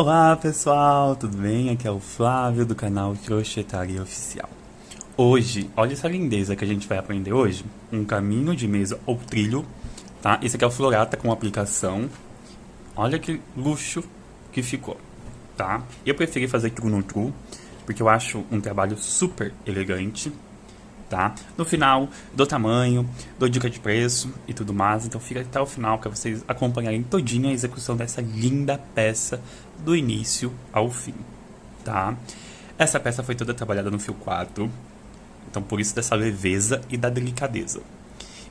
Olá pessoal, tudo bem? Aqui é o Flávio do canal Crochetaria Oficial. Hoje, olha essa lindeza que a gente vai aprender hoje. Um caminho de mesa ou trilho, tá? Esse aqui é o Florata com aplicação. Olha que luxo que ficou, tá? Eu preferi fazer true no true, porque eu acho um trabalho super elegante, tá? No final, dou tamanho, dou dica de preço e tudo mais, então fica até o final para vocês acompanharem todinha a execução dessa linda peça do início ao fim, tá? Essa peça foi toda trabalhada no fio 4, então por isso dessa leveza e da delicadeza.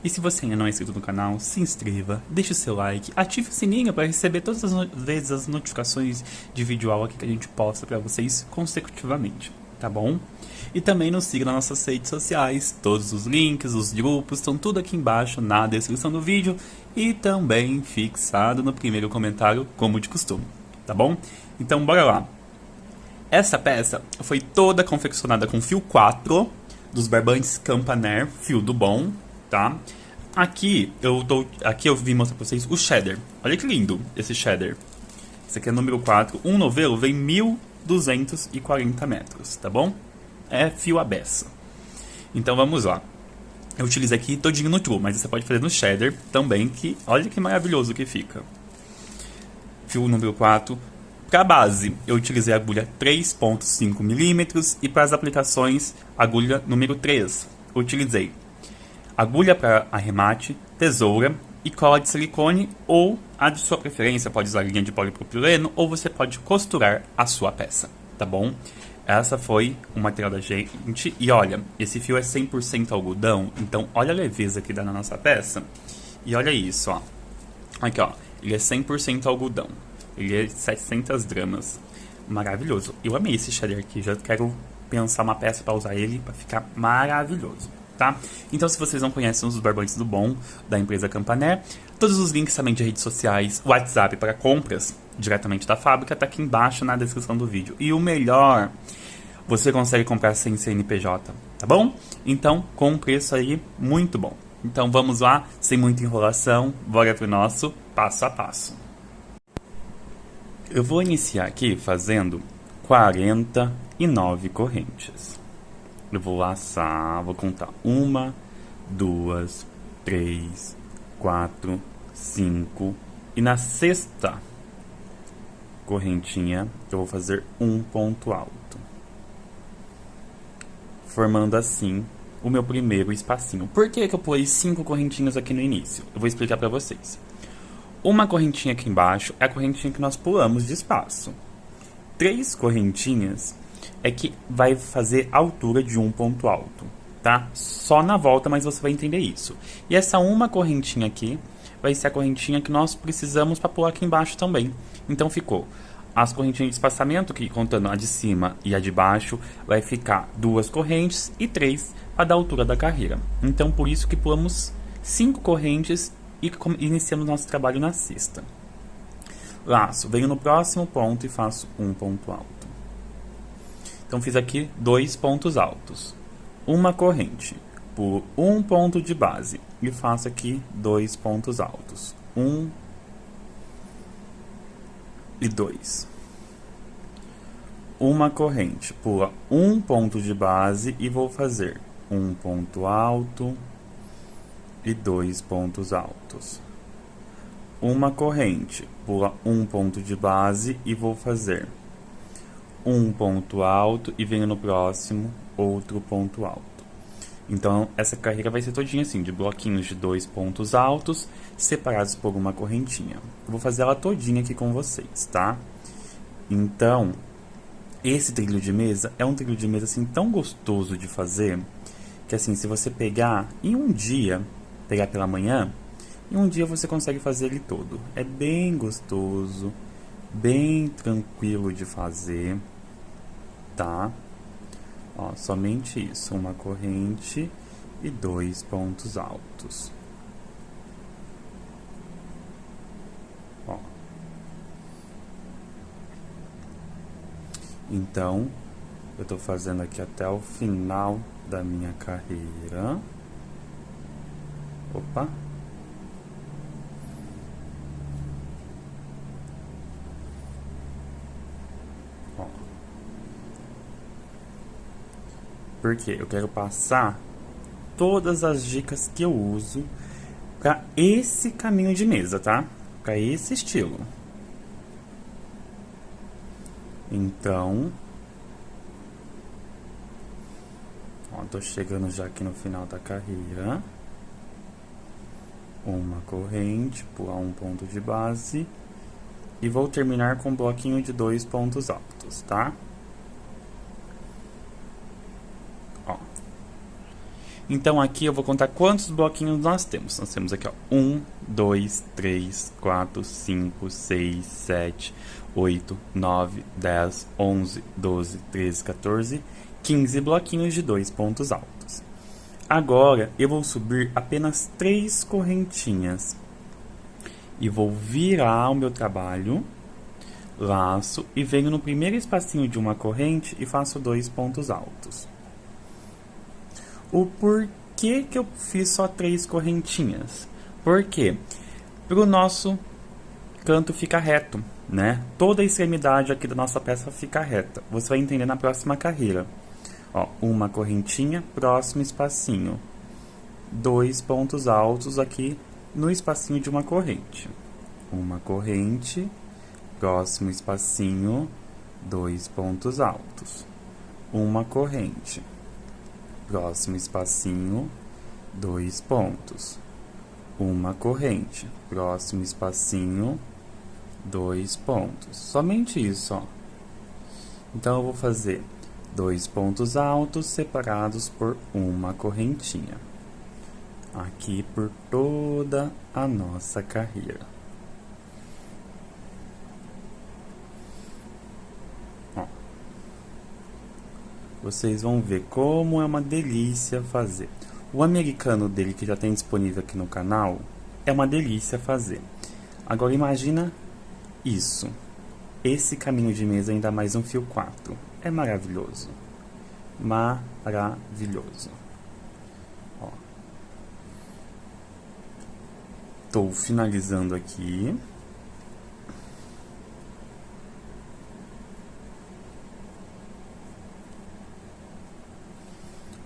E se você ainda não é inscrito no canal, se inscreva, deixe o seu like, ative o sininho para receber todas as vezes as notificações de vídeo aula que a gente posta para vocês consecutivamente, tá bom? E também nos siga nas nossas redes sociais, todos os links, os grupos, estão tudo aqui embaixo na descrição do vídeo e também fixado no primeiro comentário, como de costume, tá bom? Então bora lá! Essa peça foi toda confeccionada com fio 4 dos barbantes Campaner, fio do bom, tá? Aqui eu vim mostrar pra vocês o cheddar. Olha que lindo esse cheddar. Esse aqui é número 4. Um novelo vem 1.240 metros, tá bom? É fio à beça. Então vamos lá. Eu utilizei aqui todinho no true, mas você pode fazer no cheddar também, que olha que maravilhoso que fica. Fio número 4. Para a base, eu utilizei a agulha 3.5 mm e para as aplicações, agulha número 3. Eu utilizei agulha para arremate, tesoura e cola de silicone, ou a de sua preferência, pode usar linha de polipropileno, ou você pode costurar a sua peça, tá bom? Essa foi o material da gente, e olha, esse fio é 100% algodão, então olha a leveza que dá na nossa peça, e olha isso, ó, aqui ó, ele é 100% algodão, ele é 700 gramas, maravilhoso, eu amei esse cheddar aqui, já quero pensar uma peça para usar ele, para ficar maravilhoso. Tá? Então, se vocês não conhecem os barbantes do bom da empresa Campaner, todos os links também de redes sociais, WhatsApp para compras diretamente da fábrica, tá aqui embaixo na descrição do vídeo. E o melhor, você consegue comprar sem CNPJ, tá bom? Então, com um preço aí muito bom. Então, vamos lá, sem muita enrolação, bora pro nosso passo a passo. Eu vou iniciar aqui fazendo 49 correntes. Eu vou laçar, vou contar 1, 2, 3, 4, 5 e na sexta correntinha eu vou fazer um ponto alto, formando assim o meu primeiro espacinho. Por que eu pus 5 correntinhas aqui no início? Eu vou explicar para vocês. Uma correntinha aqui embaixo é a correntinha que nós pulamos de espaço. 3 correntinhas é que vai fazer a altura de um ponto alto, tá? Só na volta, mas você vai entender isso. E essa uma correntinha aqui vai ser a correntinha que nós precisamos para pular aqui embaixo também. Então ficou as correntinhas de espaçamento, que contando a de cima e a de baixo, vai ficar 2 correntes e 3 para dar a altura da carreira. Então por isso que pulamos 5 correntes e iniciamos nosso trabalho na sexta. Laço, venho no próximo ponto e faço um ponto alto. Então fiz aqui 2 pontos altos, uma corrente, pulo um ponto de base e faço aqui 2 pontos altos, 1 e 2. Uma corrente, pula um ponto de base e vou fazer um ponto alto e 2 pontos altos. Uma corrente, pula um ponto de base e vou fazer um ponto alto e venho no próximo outro ponto alto. Então essa carreira vai ser todinha assim, de bloquinhos de 2 pontos altos separados por uma correntinha. Eu vou fazer ela todinha aqui com vocês, tá? Então esse trilho de mesa é um trilho de mesa assim tão gostoso de fazer, que assim, se você pegar em um dia, pegar pela manhã, em um dia você consegue fazer ele todo. É bem gostoso, bem tranquilo de fazer, tá? Ó, somente isso, uma corrente e 2 pontos altos. Ó. Então, eu tô fazendo aqui até o final da minha carreira. Opa! porque eu quero passar todas as dicas que eu uso para esse caminho de mesa, tá? Para esse estilo. Então, ó, tô chegando já aqui no final da carreira. Uma corrente, pular um ponto de base e vou terminar com um bloquinho de 2 pontos altos, tá? Ó. Então aqui eu vou contar quantos bloquinhos nós temos. Nós temos aqui, ó, 1, 2, 3, 4, 5, 6, 7, 8, 9, 10, 11, 12, 13, 14, 15 bloquinhos de 2 pontos altos. Agora eu vou subir apenas 3 correntinhas e vou virar o meu trabalho, laço e venho no primeiro espacinho de uma corrente e faço 2 pontos altos. O porquê que eu fiz só 3 correntinhas? Porque para o nosso canto ficar reto, né? Toda a extremidade aqui da nossa peça fica reta. Você vai entender na próxima carreira. Ó, uma correntinha, próximo espacinho. 2 pontos altos aqui no espacinho de uma corrente. Uma corrente, próximo espacinho, 2 pontos altos. Uma corrente, próximo espacinho, 2 pontos. Uma corrente, próximo espacinho, 2 pontos. Somente isso, ó. Então eu vou fazer 2 pontos altos separados por uma correntinha. Aqui por toda a nossa carreira. Ó. Vocês vão ver como é uma delícia fazer. O americano dele que já tem disponível aqui no canal é uma delícia fazer. Agora imagina isso. Esse caminho de mesa ainda mais um fio 4. É maravilhoso. Maravilhoso. Ó. Tô finalizando aqui.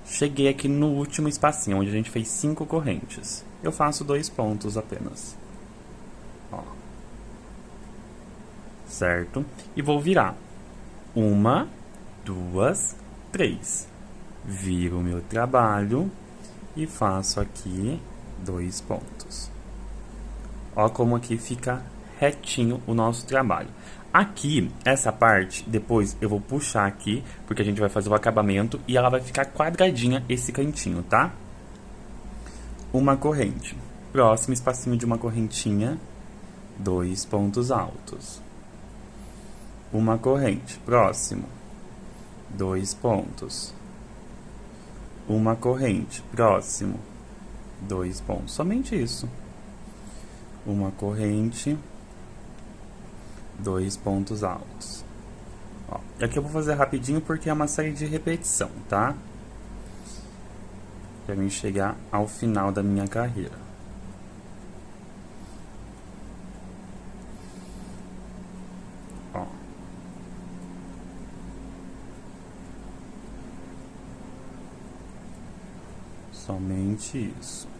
Cheguei aqui no último espacinho, onde a gente fez 5 correntes. Eu faço 2 pontos apenas. Ó. Certo? E vou virar. 1, 2, 3. Viro o meu trabalho e faço aqui 2 pontos. Ó como aqui fica retinho o nosso trabalho. Aqui, essa parte, depois eu vou puxar aqui, porque a gente vai fazer o acabamento e ela vai ficar quadradinha esse cantinho, tá? Uma corrente. Próximo espacinho de uma correntinha, 2 pontos altos. Uma corrente. Próximo, 2 pontos. Uma corrente. Próximo, 2 pontos. Somente isso. Uma corrente, 2 pontos altos. Ó, aqui eu vou fazer rapidinho porque é uma série de repetição, tá? Pra mim chegar ao final da minha carreira. Ó. Somente isso.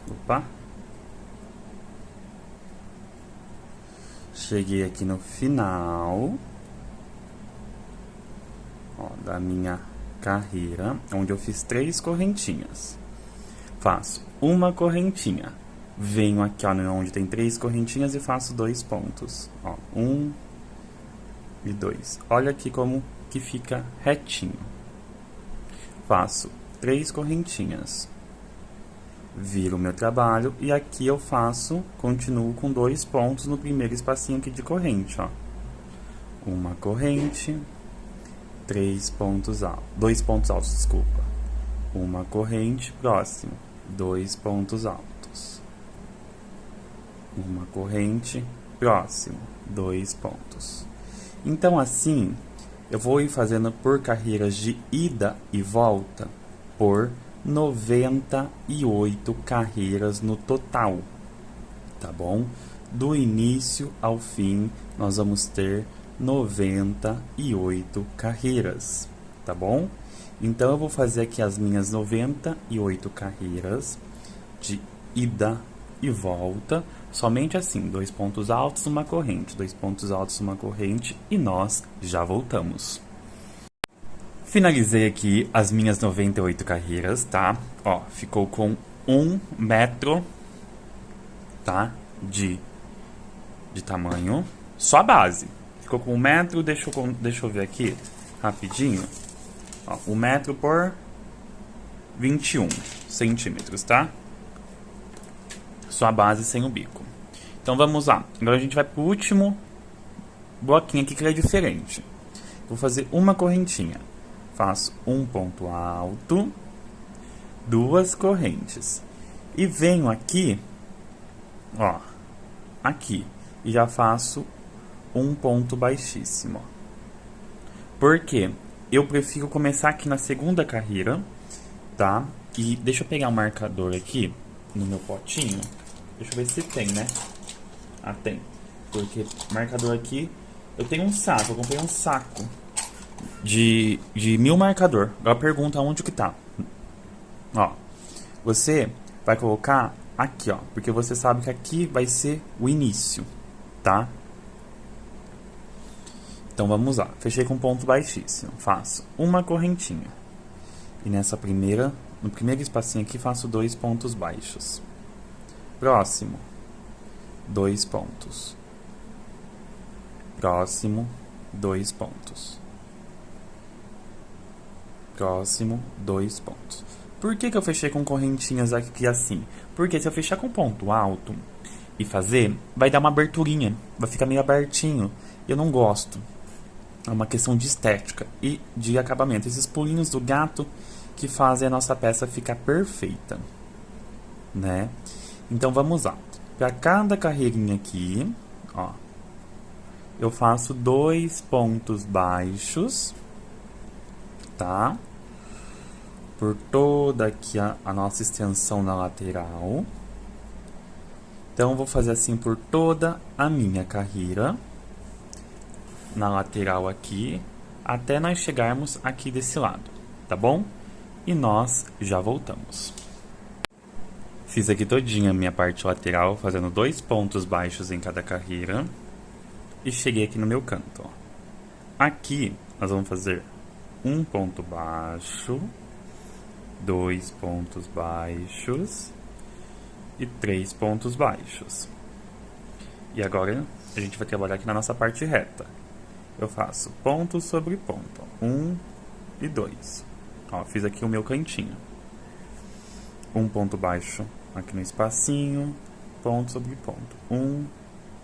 Opa. Cheguei aqui no final, ó, da minha carreira, onde eu fiz 3 correntinhas. Faço uma correntinha. Venho aqui, ó, onde tem 3 correntinhas e faço 2 pontos. Ó, 1 e 2. Olha aqui como que fica retinho. Faço 3 correntinhas. Viro o meu trabalho e aqui eu faço, continuo com 2 pontos no primeiro espacinho aqui de corrente, ó. Uma corrente, 3 pontos altos, 2 pontos altos, desculpa. Uma corrente, próximo, 2 pontos altos. Uma corrente, próximo, 2 pontos. Então assim, eu vou ir fazendo por carreiras de ida e volta por 98 carreiras no total, tá bom? do início ao fim, nós vamos ter 98 carreiras, tá bom? Então, eu vou fazer aqui as minhas 98 carreiras de ida e volta, somente assim, 2 pontos altos, uma corrente, 2 pontos altos, uma corrente, e nós já voltamos. Finalizei aqui as minhas 98 carreiras, tá? Ó, ficou com 1 metro, tá? De tamanho, só a base. Ficou com 1 metro, deixa eu ver aqui, rapidinho. Ó, 1 metro por 21 centímetros, tá? Só a base sem o bico. Então vamos lá. Agora a gente vai pro último bloquinho aqui que ele é diferente. Vou fazer uma correntinha. Faço um ponto alto, 2 correntes. E venho aqui, ó, aqui. E já faço um ponto baixíssimo. Por quê? Eu prefiro começar aqui na segunda carreira, tá? E deixa eu pegar um marcador aqui no meu potinho. Deixa eu ver se tem, né? Ah, tem. Porque marcador aqui... Eu tenho um saco, eu comprei um saco de 1000 marcador. Agora pergunta onde que tá. Ó, você vai colocar aqui, ó. Porque você sabe que aqui vai ser o início, tá? Então vamos lá. Fechei com ponto baixíssimo. Faço uma correntinha. E no primeiro espacinho aqui, faço 2 pontos baixos. Próximo, 2 pontos. Próximo, 2 pontos. Próximo, 2 pontos. Por que eu fechei com correntinhas aqui assim? Porque se eu fechar com ponto alto e fazer, vai dar uma aberturinha. Vai ficar meio abertinho. Eu não gosto. É uma questão de estética e de acabamento. Esses pulinhos do gato que fazem a nossa peça ficar perfeita, né? Então vamos lá. Para cada carreirinha aqui, ó, eu faço 2 pontos baixos, tá? Por toda aqui a nossa extensão na lateral. Então vou fazer assim por toda a minha carreira, na lateral aqui, até nós chegarmos aqui desse lado, tá bom? E nós já voltamos. Fiz aqui todinha a minha parte lateral, fazendo 2 pontos baixos em cada carreira. E cheguei aqui no meu canto, ó. Aqui, nós vamos fazer um ponto baixo, 2 pontos baixos e 3 pontos baixos. E agora, a gente vai trabalhar aqui na nossa parte reta. Eu faço ponto sobre ponto, 1 e 2. Ó, fiz aqui o meu cantinho. Um ponto baixo aqui no espacinho, ponto sobre ponto, 1,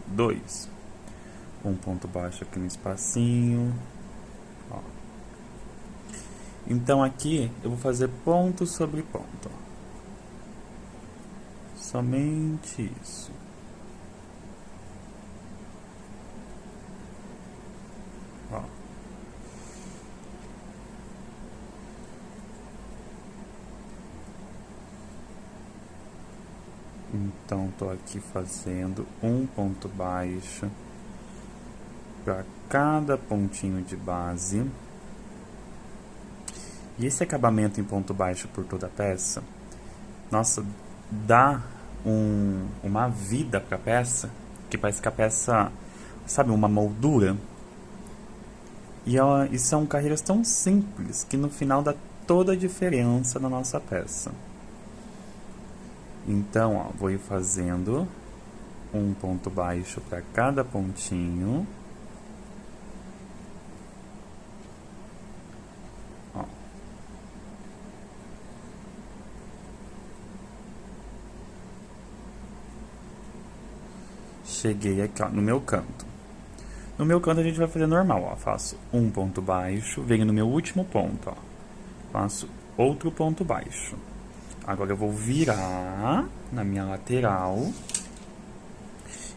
2. Um ponto baixo aqui no espacinho, ó. Então aqui eu vou fazer ponto sobre ponto, ó. Somente isso. Ó. Então, tô aqui fazendo um ponto baixo para cada pontinho de base. E esse acabamento em ponto baixo por toda a peça, nossa, dá uma vida para a peça, que parece que a peça, sabe, uma moldura. E são carreiras tão simples que no final dá toda a diferença na nossa peça. Então, ó, vou ir fazendo um ponto baixo para cada pontinho. Ó. Cheguei aqui, ó, no meu canto. No meu canto a gente vai fazer normal, ó. Faço um ponto baixo, venho no meu último ponto, ó. Faço outro ponto baixo. Agora eu vou virar na minha lateral.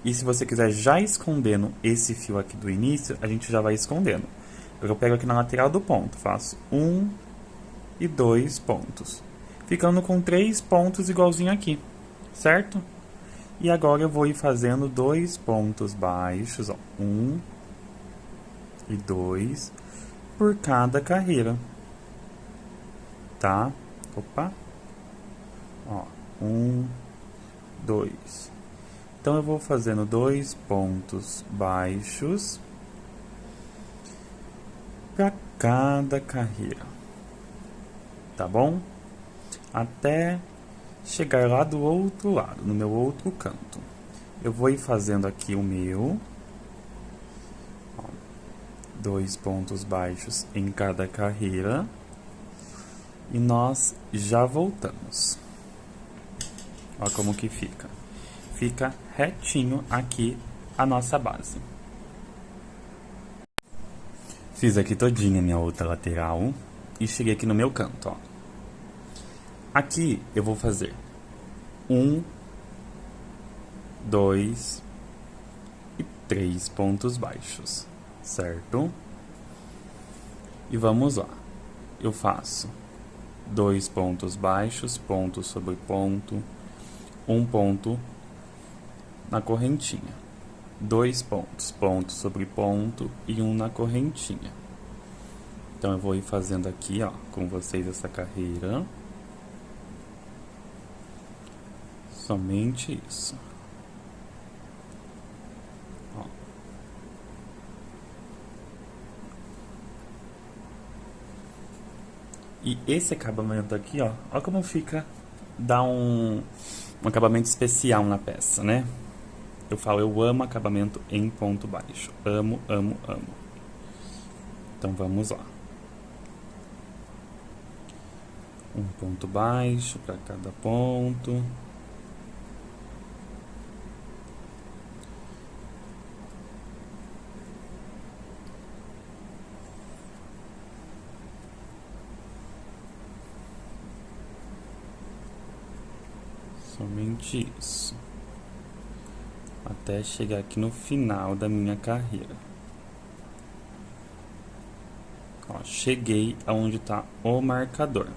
E se você quiser já escondendo esse fio aqui do início, a gente já vai escondendo. Eu pego aqui na lateral do ponto, faço 1 e 2 pontos. Ficando com 3 pontos igualzinho aqui, certo? E agora eu vou ir fazendo 2 pontos baixos, ó, 1 e 2, por cada carreira, tá? Opa! Ó, 1, 2. Então eu vou fazendo 2 pontos baixos para cada carreira, tá bom? Até chegar lá do outro lado, no meu outro canto. Eu vou ir fazendo aqui o meu, ó, 2 pontos baixos em cada carreira, e nós já voltamos. Ó como que fica. Fica retinho aqui a nossa base. Fiz aqui todinha a minha outra lateral e cheguei aqui no meu canto, ó. Aqui eu vou fazer 1, 2 e 3 pontos baixos, certo? E vamos lá. Eu faço 2 pontos baixos, ponto sobre ponto, 1 ponto na correntinha, 2 pontos, ponto sobre ponto e 1 na correntinha. Então eu vou ir fazendo aqui, ó, com vocês essa carreira. Somente isso. Ó. E esse acabamento aqui, ó como fica, dá um acabamento especial na peça, né? Eu falo, eu amo acabamento em ponto baixo. Amo, amo, amo. Então vamos lá. 1 ponto baixo para cada ponto. Somente isso. Até chegar aqui no final da minha carreira. Ó, cheguei aonde está o marcador.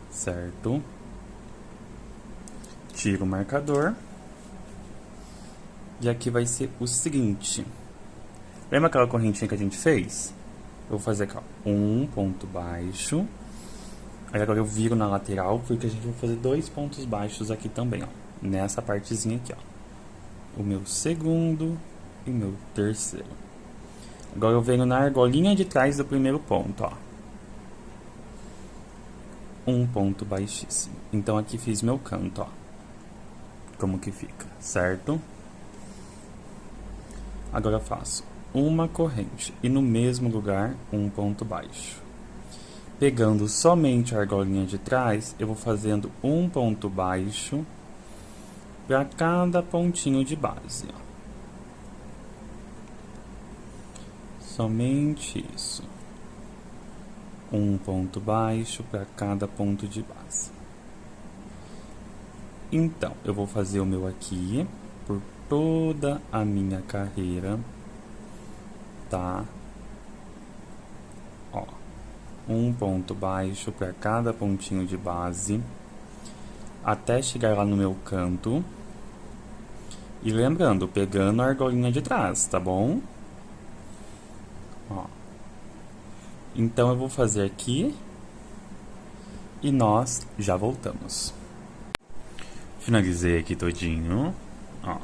Certo? Tiro o marcador. E aqui vai ser o seguinte. Lembra aquela correntinha que a gente fez? Eu vou fazer aqui, ó, 1 ponto baixo. Aí agora eu viro na lateral, porque a gente vai fazer 2 pontos baixos aqui também, ó. Nessa partezinha aqui, ó. O meu segundo e o meu terceiro. Agora eu venho na argolinha de trás do primeiro ponto, ó. 1 ponto baixíssimo. Então aqui fiz meu canto, ó. Como que fica, certo? Agora eu faço uma corrente e no mesmo lugar 1 ponto baixo. Pegando somente a argolinha de trás, eu vou fazendo 1 ponto baixo para cada pontinho de base, ó. Somente isso. 1 ponto baixo para cada ponto de base. Então, eu vou fazer o meu aqui por toda a minha carreira, tá? Ó, 1 ponto baixo para cada pontinho de base, até chegar lá no meu canto. E lembrando, pegando a argolinha de trás, tá bom? Ó. Então eu vou fazer aqui e nós já voltamos. Finalizei aqui todinho, ó.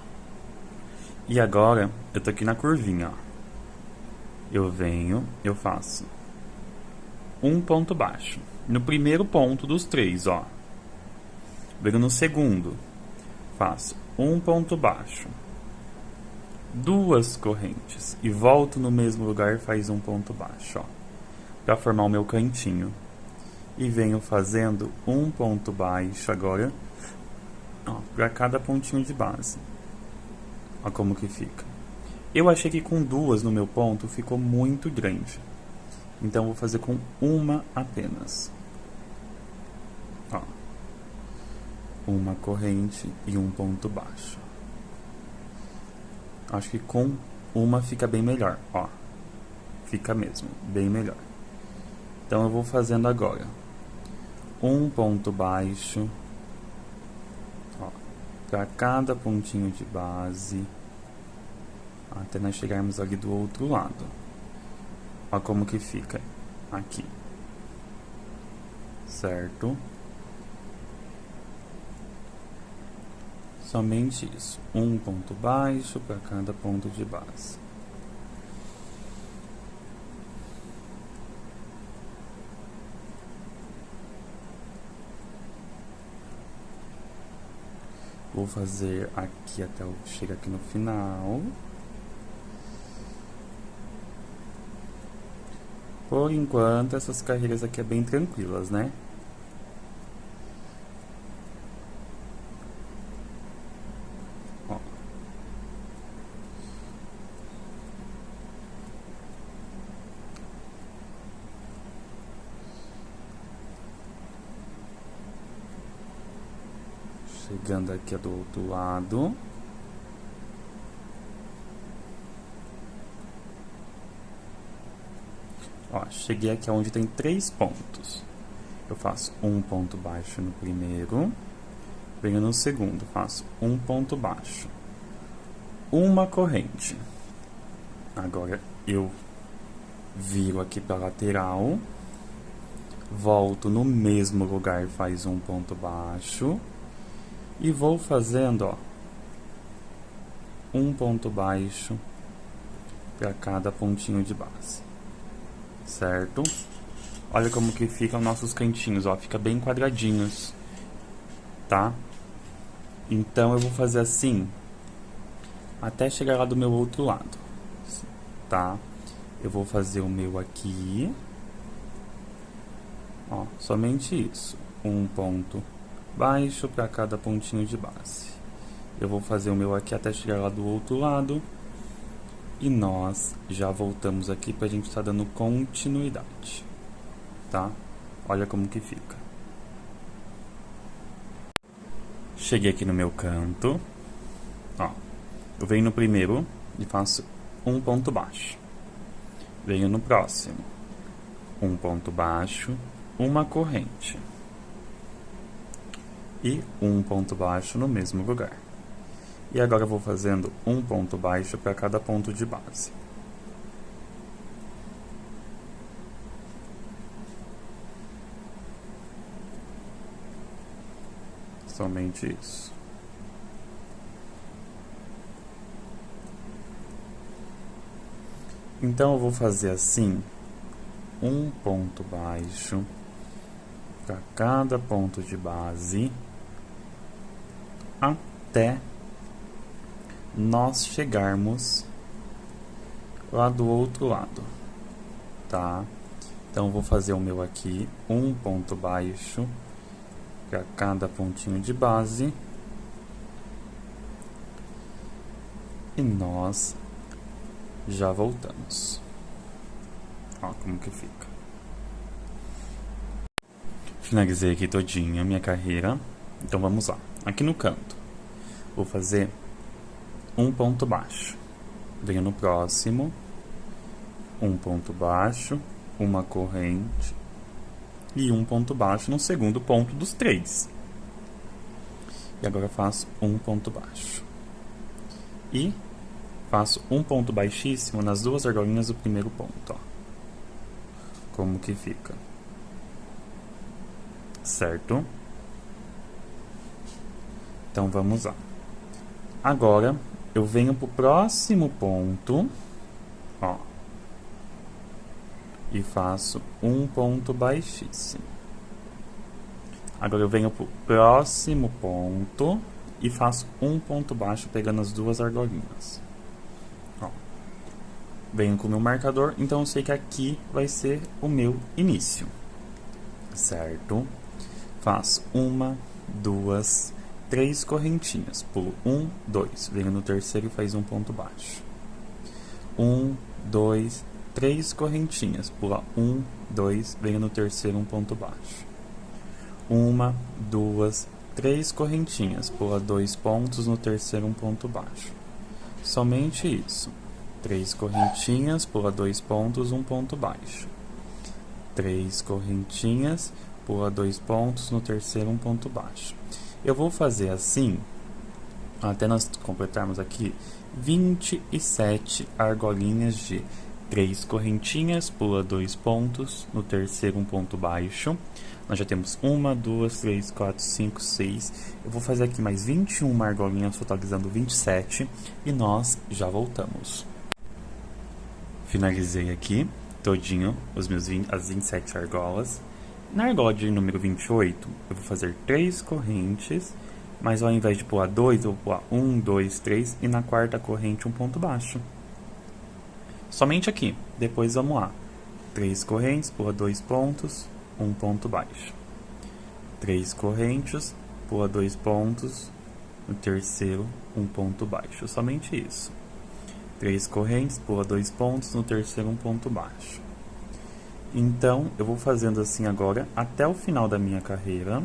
E agora eu tô aqui na curvinha, ó. Eu venho, eu faço 1 ponto baixo no primeiro ponto dos 3, ó. Venho no segundo, faço 1 ponto baixo, 2 correntes e volto no mesmo lugar, faz 1 ponto baixo, ó, para formar o meu cantinho. E venho fazendo 1 ponto baixo agora, ó, para cada pontinho de base. Ó como que fica. Eu achei que com 2 no meu ponto ficou muito grande, então vou fazer com uma apenas. Ó, uma corrente e 1 ponto baixo. Acho que com uma fica bem melhor, ó. Fica mesmo, bem melhor. Então eu vou fazendo agora 1 ponto baixo, ó, para cada pontinho de base, até nós chegarmos ali do outro lado. Olha como que fica aqui, certo? Somente isso, um ponto baixo para cada ponto de base. Vou fazer aqui até eu chegar aqui no final. Por enquanto, essas carreiras aqui é bem tranquilas, né? Ó. Chegando aqui do outro lado. Ó, cheguei aqui onde tem 3 pontos. Eu faço um ponto baixo no primeiro, venho no segundo, faço um ponto baixo, uma corrente. Agora eu viro aqui para lateral, volto no mesmo lugar, faz um ponto baixo e vou fazendo, ó, um ponto baixo para cada pontinho de base. Certo? Olha como que ficam nossos cantinhos, ó, fica bem quadradinhos, tá? Então eu vou fazer assim até chegar lá do meu outro lado, tá? Eu vou fazer o meu aqui, ó, somente isso, um ponto baixo para cada pontinho de base. Eu vou fazer o meu aqui até chegar lá do outro lado. E nós já voltamos aqui pra gente estar dando continuidade, tá? Olha como que fica. Cheguei aqui no meu canto, ó. Eu venho no primeiro e faço um ponto baixo. Venho no próximo, um ponto baixo, uma corrente. E um ponto baixo no mesmo lugar. E agora eu vou fazendo um ponto baixo para cada ponto de base. Somente isso. Então eu vou fazer assim, um ponto baixo para cada ponto de base, até nós chegarmos lá do outro lado, tá? Então eu vou fazer o meu aqui, um ponto baixo para cada pontinho de base e nós já voltamos. Ó como que fica. Finalizei aqui todinha a minha carreira, então vamos lá. Aqui no canto, vou fazer um ponto baixo, venho no próximo, um ponto baixo, uma corrente e um ponto baixo no segundo ponto dos 3. E agora faço um ponto baixo e faço um ponto baixíssimo nas 2 argolinhas do primeiro ponto, ó. Como que fica, certo? Então vamos lá. Agora eu venho pro próximo ponto, ó, e faço um ponto baixíssimo. Agora eu venho pro próximo ponto e faço um ponto baixo pegando as 2 argolinhas. Ó, venho com o meu marcador, então eu sei que aqui vai ser o meu início, certo? Faço 1, 2, 3 correntinhas, pulo 1, 2, venho no terceiro e faz um ponto baixo. 1, 2, 3 correntinhas, pula 1, 2, venho no terceiro um ponto baixo. 1, 2, 3 correntinhas, pula 2 pontos no terceiro um ponto baixo. Somente isso. 3 correntinhas, pula 2 pontos, um ponto baixo. 3 correntinhas, pula 2 pontos no terceiro um ponto baixo. Eu vou fazer assim até nós completarmos aqui 27 argolinhas de 3 correntinhas, pula 2 pontos, no terceiro um ponto baixo. Nós já temos 1, 2, 3, 4, 5, 6. Eu vou fazer aqui mais 21 argolinhas, totalizando 27, e nós já voltamos. Finalizei aqui todinho as 27 argolas. Na argola de número 28, eu vou fazer 3 correntes, mas ao invés de pular 2, eu vou pular 1, 2, 3, e na quarta corrente um ponto baixo. Somente aqui. Depois vamos lá. 3 correntes, pula 2 pontos, um ponto baixo. 3 correntes, pula 2 pontos, no terceiro um ponto baixo. Somente isso. 3 correntes, pula 2 pontos, no terceiro um ponto baixo. Então, eu vou fazendo assim agora até o final da minha carreira.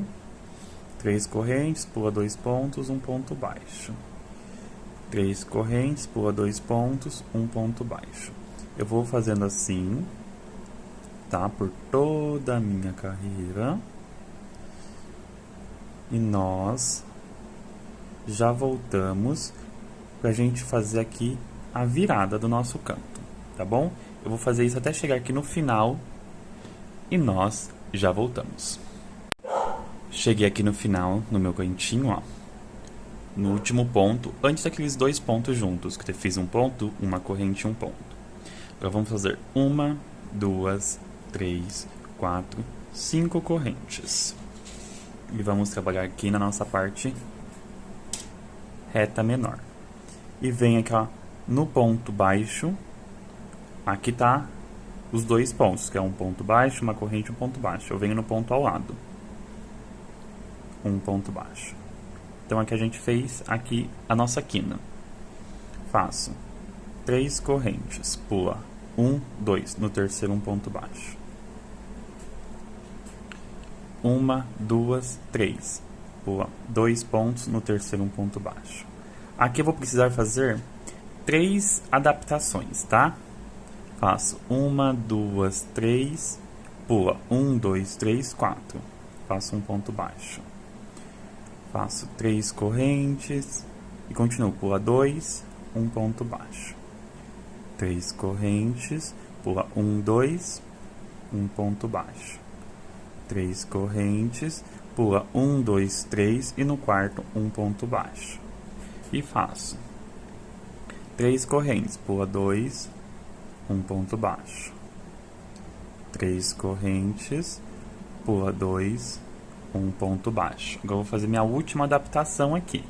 3 correntes, pula 2 pontos, um ponto baixo. 3 correntes, pula 2 pontos, um ponto baixo. Eu vou fazendo assim, tá? Por toda a minha carreira. E nós já voltamos pra gente fazer aqui a virada do nosso canto, tá bom? Eu vou fazer isso até chegar aqui no final e nós já voltamos. Cheguei aqui no final, no meu cantinho, ó. No último ponto, antes daqueles 2 pontos juntos, que eu fiz um ponto, uma corrente e um ponto. Agora vamos fazer 1, 2, 3, 4, 5 correntes. E vamos trabalhar aqui na nossa parte reta menor. E vem aqui, ó, no ponto baixo, aqui tá os 2 pontos, que é um ponto baixo, uma corrente e um ponto baixo. Eu venho no ponto ao lado. Um ponto baixo. Então aqui a gente fez aqui a nossa quina. Faço 3 correntes, pula 1, 2, no terceiro um ponto baixo. 1, 2, 3, pula 2 pontos, no terceiro um ponto baixo. Aqui eu vou precisar fazer 3 adaptações, tá? Faço 1, 2, 3, pula 1, 2, 3, 4. Faço um ponto baixo. Faço 3 correntes e continuo, pula 2, um ponto baixo. 3 correntes, pula 1, 2, um ponto baixo. 3 correntes, pula 1, 2, 3 e no quarto um ponto baixo. E faço 3 correntes, pula 2, um ponto baixo. 3 correntes, pula 2, um ponto baixo. Agora eu vou fazer minha última adaptação aqui.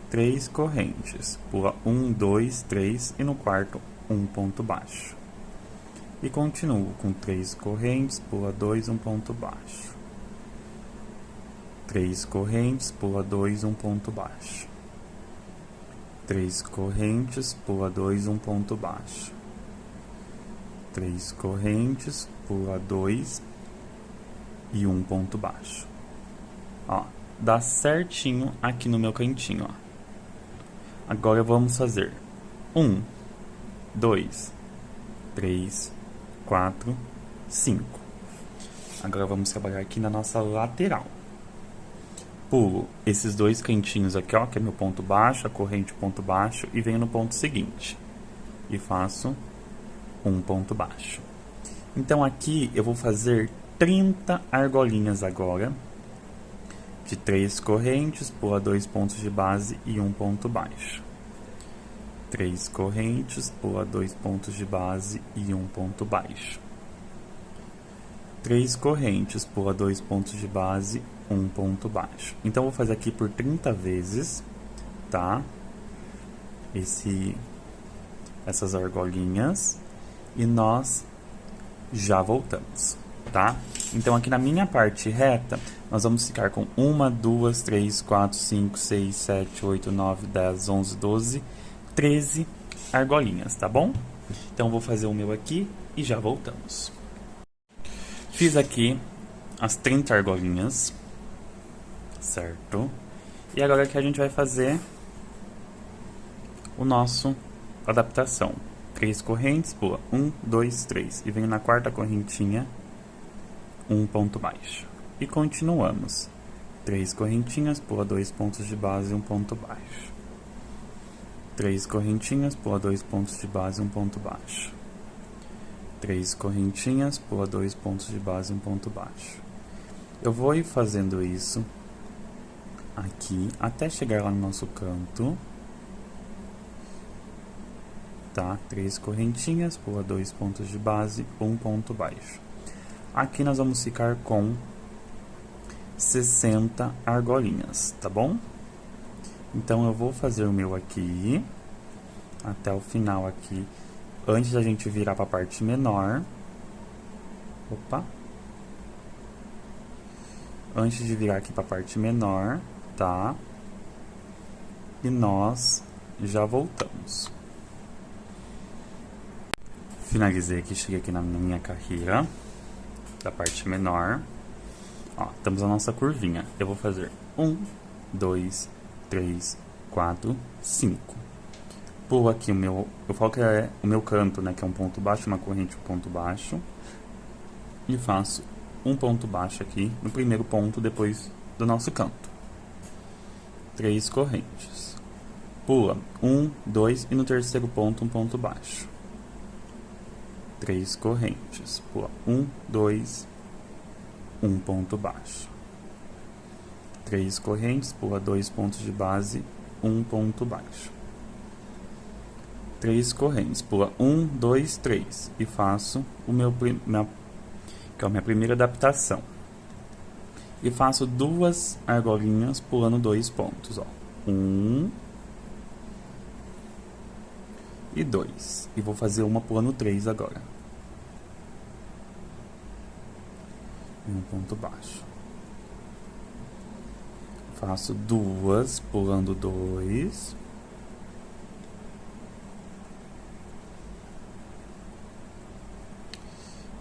3 correntes, pula 1, 2, 3 e no quarto um ponto baixo. E continuo com 3 correntes, pula 2, um ponto baixo. 3 correntes, pula 2, um ponto baixo. 3 correntes, pula 2, um ponto baixo. 3 correntes, pula 2 e um ponto baixo. Ó, dá certinho aqui no meu cantinho, ó. Agora vamos fazer 1, 2, 3, 4, 5. Agora vamos trabalhar aqui na nossa lateral. Pulo esses 2 cantinhos aqui, ó, que é meu ponto baixo, a corrente ponto baixo, e venho no ponto seguinte. E faço um ponto baixo. Então aqui eu vou fazer 30 argolinhas agora, de 3 correntes, pula 2 pontos de base e um ponto baixo. 3 correntes, pula 2 pontos de base e um ponto baixo. 3 correntes, pula 2 pontos de base, um ponto baixo. Então, eu vou fazer aqui por 30 vezes, tá? Essas argolinhas. E nós já voltamos, tá? Então, aqui na minha parte reta, nós vamos ficar com 1, 2, 3, 4, 5, 6, 7, 8, 9, 10, 11, 12, 13 argolinhas, tá bom? Então, eu vou fazer o meu aqui e já voltamos. Fiz aqui as 30 argolinhas, certo? E agora que a gente vai fazer o nosso adaptação. 3 correntes, pula 1, 2, 3 e venho na quarta correntinha, um ponto baixo. E continuamos. 3 correntinhas, pula 2 pontos de base e um ponto baixo. 3 correntinhas, pula 2 pontos de base e um ponto baixo. 3 correntinhas, pula 2 pontos de base e um ponto baixo. Eu vou ir fazendo isso aqui até chegar lá no nosso canto. Tá? 3 correntinhas, pula 2 pontos de base, um ponto baixo. Aqui nós vamos ficar com 60 argolinhas, tá bom? Então eu vou fazer o meu aqui até o final aqui, antes da gente virar para a parte menor. Opa! Antes de virar aqui para a parte menor, tá? E nós já voltamos. Finalizei aqui, cheguei aqui na minha carreira da parte menor. Ó, temos a nossa curvinha. Eu vou fazer 1, 2, 3, 4, 5. Pulo aqui o meu, eu falo que é o meu canto, né, que é um ponto baixo, uma corrente, um ponto baixo. E faço um ponto baixo aqui no primeiro ponto depois do nosso canto. 3 correntes. Pula 1, 2 e no terceiro ponto um ponto baixo. 3 correntes, pula 1, 2, um ponto baixo. 3 correntes, pula 2 pontos de base, um ponto baixo. 3 correntes, pula 1, 2, 3 e faço o meu que é a minha primeira adaptação. E faço 2 argolinhas pulando 2 pontos, ó. 1 e 2. E vou fazer uma pulando 3 agora. E um ponto baixo. Faço 2 pulando 2.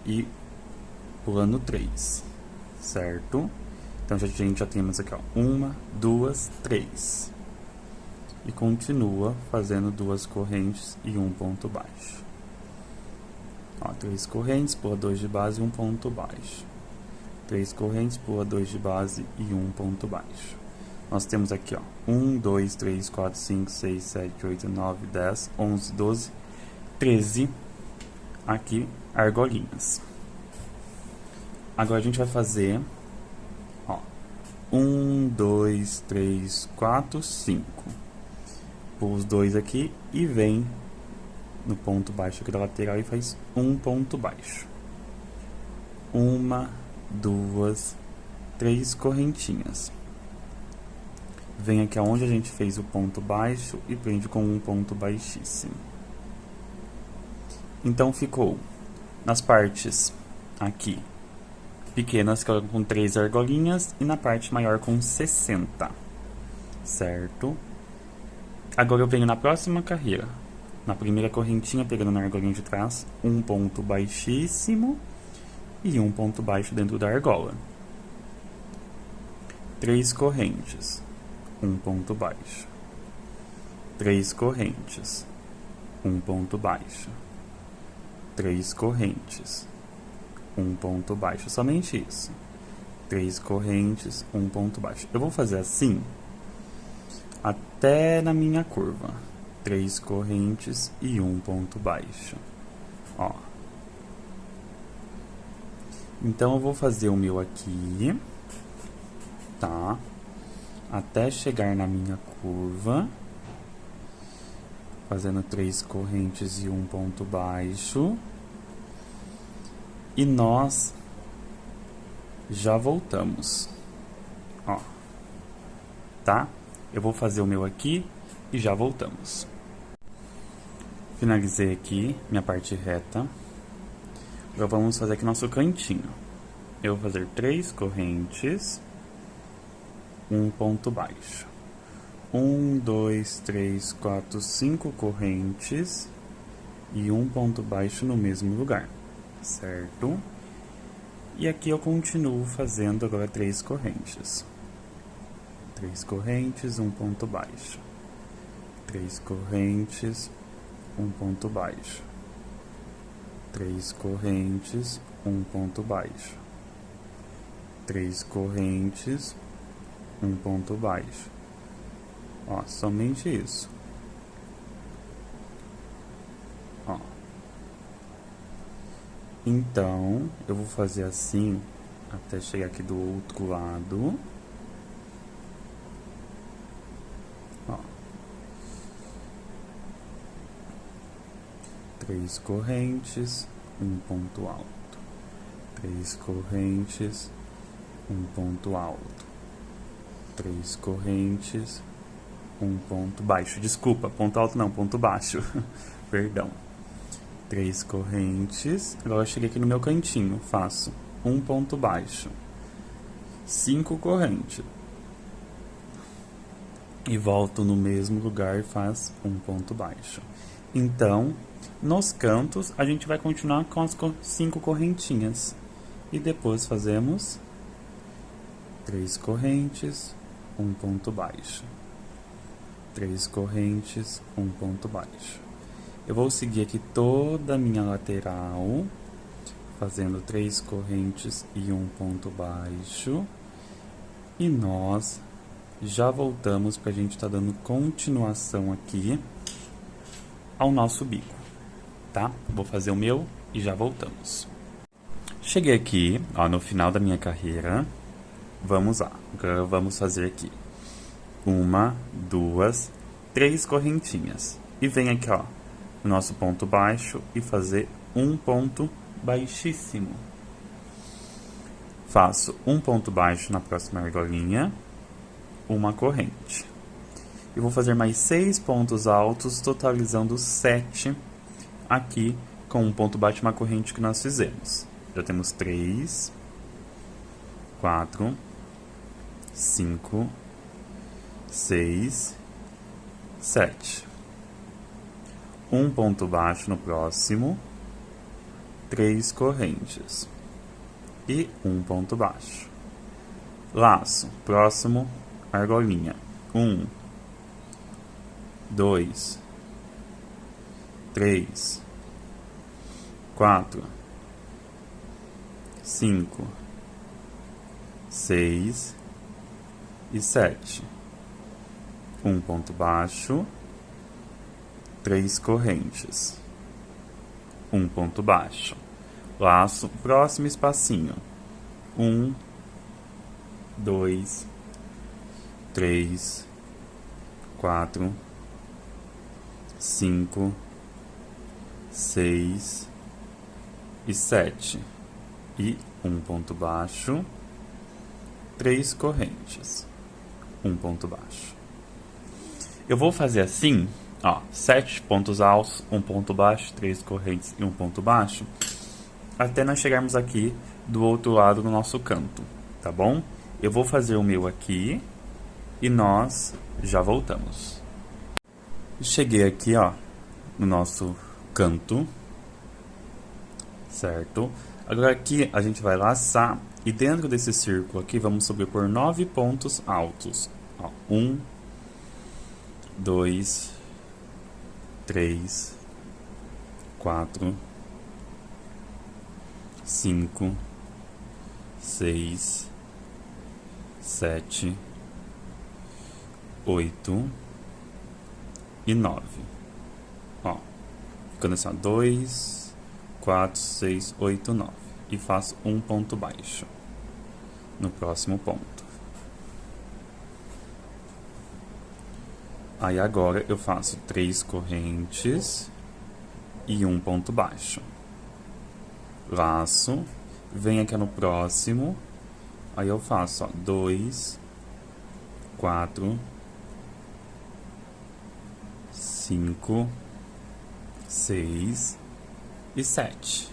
E pulando 3. Certo? Então a gente já temos aqui, ó. 1, 2, 3. E continua fazendo 2 correntes e um ponto baixo. Ó, 3 correntes, pula 2 de base e um ponto baixo. 3 correntes, pula 2 de base e um ponto baixo. Nós temos aqui, ó, 1, 2, 3, 4, 5, 6, 7, 8, 9, 10, 11, 12, 13 aqui argolinhas. Agora a gente vai fazer, ó, 1, 2, 3, 4, 5. Pula os 2 aqui e vem no ponto baixo aqui da lateral e faz um ponto baixo. 1, 2, 3 correntinhas. Vem aqui aonde a gente fez o ponto baixo e prende com um ponto baixíssimo. Então ficou nas partes aqui pequenas com 3 argolinhas e na parte maior com 60, certo? Agora eu venho na próxima carreira, na primeira correntinha, pegando na argolinha de trás, um ponto baixíssimo e um ponto baixo dentro da argola. 3 correntes, um ponto baixo. 3 correntes, um ponto baixo. 3 correntes, um ponto baixo, somente isso. 3 correntes, um ponto baixo. Eu vou fazer assim até na minha curva. 3 correntes e um ponto baixo. Ó. Então eu vou fazer o meu aqui, tá? Até chegar na minha curva, fazendo 3 correntes e um ponto baixo. E nós já voltamos, ó, tá? Eu vou fazer o meu aqui e já voltamos. Finalizei aqui minha parte reta. Agora vamos fazer aqui nosso cantinho. Eu vou fazer 3 correntes, um ponto baixo. 1, 2, 3, 4, 5 correntes e um ponto baixo no mesmo lugar, certo? E aqui eu continuo fazendo agora 3 correntes. 3 correntes, um ponto baixo. 3 correntes, um ponto baixo. 3 correntes, um ponto baixo. 3 correntes, um ponto baixo. Ó, somente isso. Ó. Então, eu vou fazer assim até chegar aqui do outro lado. Ó. 3 correntes, um ponto alto. 3 correntes, um ponto alto. 3 correntes, um ponto baixo. Desculpa, ponto alto não, ponto baixo. Perdão. 3 correntes. Agora eu cheguei aqui no meu cantinho. Faço um ponto baixo. 5 correntes. E volto no mesmo lugar e faz um ponto baixo. Então, nos cantos, a gente vai continuar com as 5 correntinhas. E depois fazemos 3 correntes, um ponto baixo. 3 correntes, um ponto baixo. Eu vou seguir aqui toda a minha lateral, fazendo 3 correntes e um ponto baixo. E nós já voltamos para a gente estar dando continuação aqui ao nosso bico, tá? Vou fazer o meu e já voltamos. Cheguei aqui, ó, no final da minha carreira. Vamos lá, agora vamos fazer aqui 1, 2, 3 correntinhas. E vem aqui, ó, no nosso ponto baixo e fazer um ponto baixíssimo. Faço um ponto baixo na próxima argolinha, uma corrente. E vou fazer mais 6 pontos altos, totalizando 7 aqui com um ponto baixo e uma corrente que nós fizemos. Já temos 3, 4, 5, 6, 7. Um ponto baixo no próximo, 3 correntes e um ponto baixo. Laço, próximo, argolinha. 1, 2, 3, 4, 5, 6 e 7. Um ponto baixo, 3 correntes, um ponto baixo. Laço, próximo espacinho. 1, 2, 3, 4, 5, 6 e 7. E um ponto baixo, 3 correntes, um ponto baixo. Eu vou fazer assim, ó, 7 pontos altos, um ponto baixo, 3 correntes e um ponto baixo, até nós chegarmos aqui do outro lado do nosso canto, tá bom? Eu vou fazer o meu aqui e nós já voltamos. Cheguei aqui, ó, no nosso canto, certo? Agora aqui a gente vai laçar e dentro desse círculo aqui vamos sobrepor 9 pontos altos. Ó, 1, 2, 3, 4, 5, 6, 7, 8 e 9. Ó, ficando assim, ó, 2, 4, 6, 8, 9. E faço um ponto baixo no próximo ponto. Aí agora eu faço 3 correntes e um ponto baixo. Laço, venho aqui no próximo, aí eu faço, ó, 2, 4, 5, 6 e 7.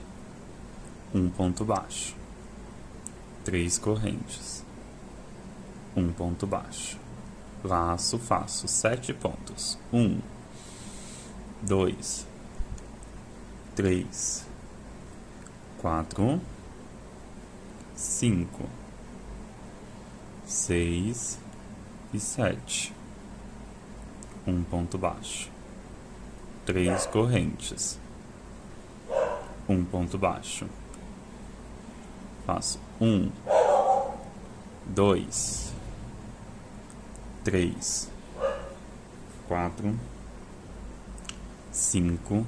Um ponto baixo. 3 correntes. Um ponto baixo. Laço, faço 7 pontos. 1, 2, 3, 4, 5, 6 e 7. Um ponto baixo. 3 correntes. Um ponto baixo. Faço 1, 2, 3, 4, 5,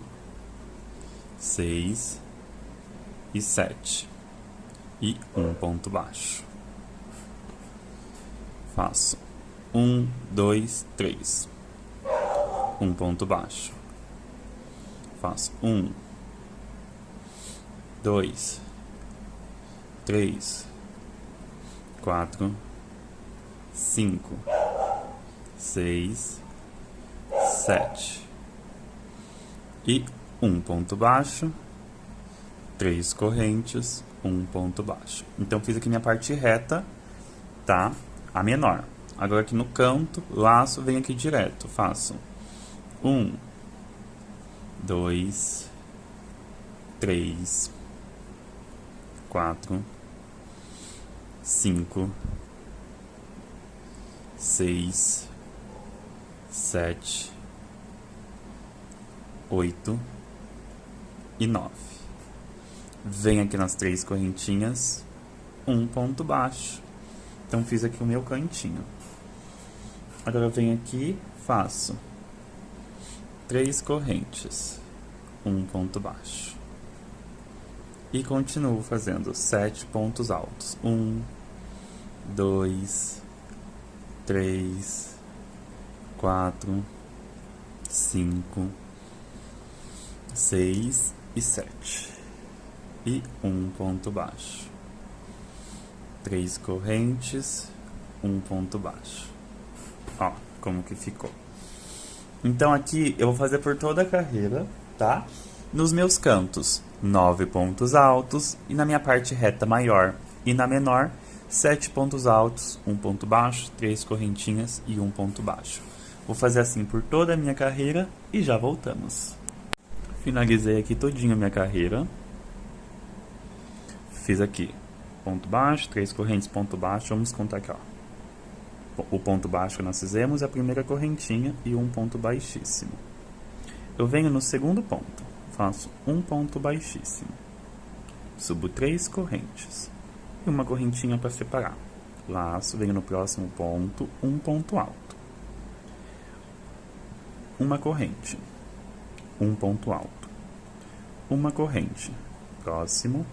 6 e 7. E um ponto baixo. Faço 1, 2, 3. Um ponto baixo. Faço 1, 2, 3, 4, 5, 6, 7. E um ponto baixo, 3 correntes, um ponto baixo. Então fiz aqui minha parte reta, tá? A menor. Agora aqui no canto, laço, vem aqui direto. Faço 1, 2, 3, 4, 5, 6, 7, 8 e 9. Vem aqui nas 3 correntinhas, um ponto baixo. Então fiz aqui o meu cantinho. Agora eu venho aqui, faço 3 correntes, um ponto baixo. E continuo fazendo 7 pontos altos. 1, 2, 3, 4, 5, 6 e 7. E um ponto baixo. 3 correntes, um ponto baixo. Ó, como que ficou. Então aqui eu vou fazer por toda a carreira, tá? Nos meus cantos, 9 pontos altos, e na minha parte reta maior e na menor, 7 pontos altos, um ponto baixo, 3 correntinhas e um ponto baixo. Vou fazer assim por toda a minha carreira e já voltamos. Finalizei aqui todinho a minha carreira. Fiz aqui ponto baixo, 3 correntes, ponto baixo. Vamos contar aqui, ó. O ponto baixo que nós fizemos é a primeira correntinha e um ponto baixíssimo. Eu venho no segundo ponto, faço um ponto baixíssimo. Subo 3 correntes e uma correntinha para separar. Laço, venho no próximo ponto, um ponto alto. Uma corrente, um ponto alto. Uma corrente, próximo,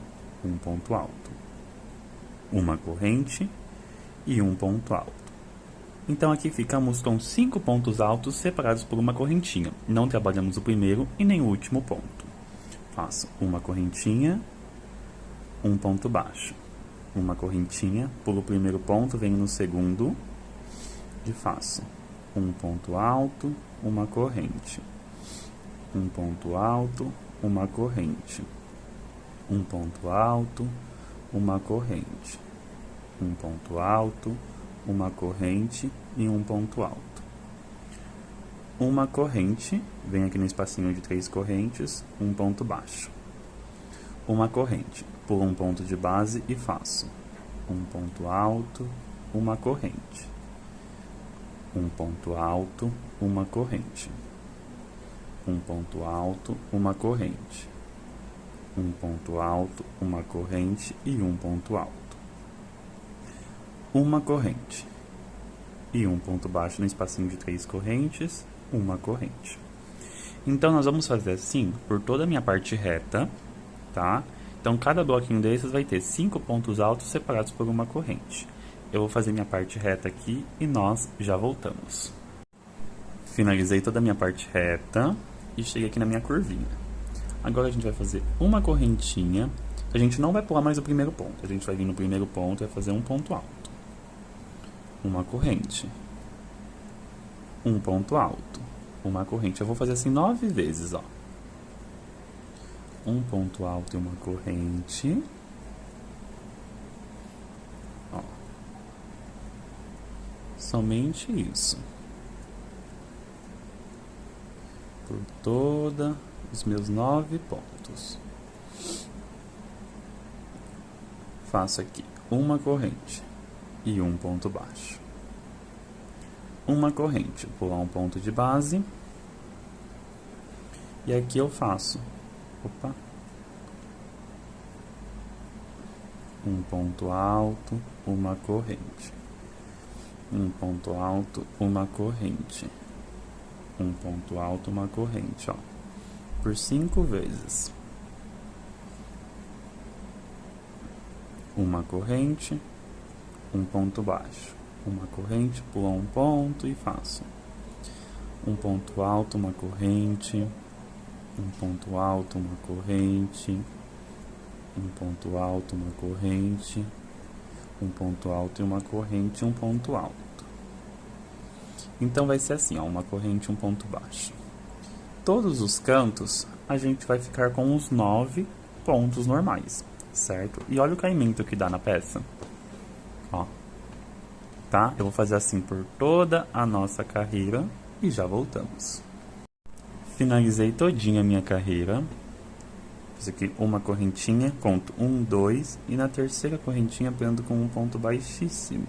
um ponto alto. Uma corrente e um ponto alto. Então aqui ficamos com 5 pontos altos separados por uma correntinha. Não trabalhamos o primeiro e nem o último ponto. Faço uma correntinha, um ponto baixo. Uma correntinha, pulo o primeiro ponto, venho no segundo e faço um ponto alto, uma corrente. Um ponto alto, uma corrente. Um ponto alto, uma corrente. Um ponto alto, uma corrente e um ponto alto. Uma corrente, vem aqui no espacinho de 3 correntes, um ponto baixo. Uma corrente, pulo um ponto de base e faço um ponto alto, uma corrente. Um ponto alto, uma corrente. Um ponto alto, uma corrente. Um ponto alto, uma corrente e um ponto alto. Uma corrente e um ponto baixo no espacinho de 3 correntes, uma corrente. Então nós vamos fazer assim por toda a minha parte reta, tá? Então cada bloquinho desses vai ter 5 pontos altos separados por uma corrente. Eu vou fazer minha parte reta aqui e nós já voltamos. Finalizei toda a minha parte reta e cheguei aqui na minha curvinha. Agora a gente vai fazer uma correntinha. A gente não vai pular mais o primeiro ponto. A gente vai vir no primeiro ponto e vai fazer um ponto alto. Uma corrente. Um ponto alto. Uma corrente. Eu vou fazer assim 9 vezes, ó. Um ponto alto e uma corrente. Ó. Somente isso. Por todos os meus 9 pontos. Faço aqui uma corrente e um ponto baixo. Uma corrente, pular um ponto de base. E aqui eu faço, um ponto alto, uma corrente. um ponto alto, uma corrente, um ponto alto, uma corrente, ó, por 5 vezes. Uma corrente, um ponto baixo, uma corrente, pula um ponto e faço um ponto alto, uma corrente, um ponto alto, uma corrente, um ponto alto, uma corrente, um ponto alto e uma corrente, um ponto alto. Então vai ser assim, ó, uma corrente, um ponto baixo. Todos os cantos a gente vai ficar com os 9 pontos normais, certo? E olha o caimento que dá na peça, ó, tá? Eu vou fazer assim por toda a nossa carreira e já voltamos. Finalizei todinha a minha carreira. Fiz aqui uma correntinha, conto 1, 2, e na terceira correntinha prendo com um ponto baixíssimo.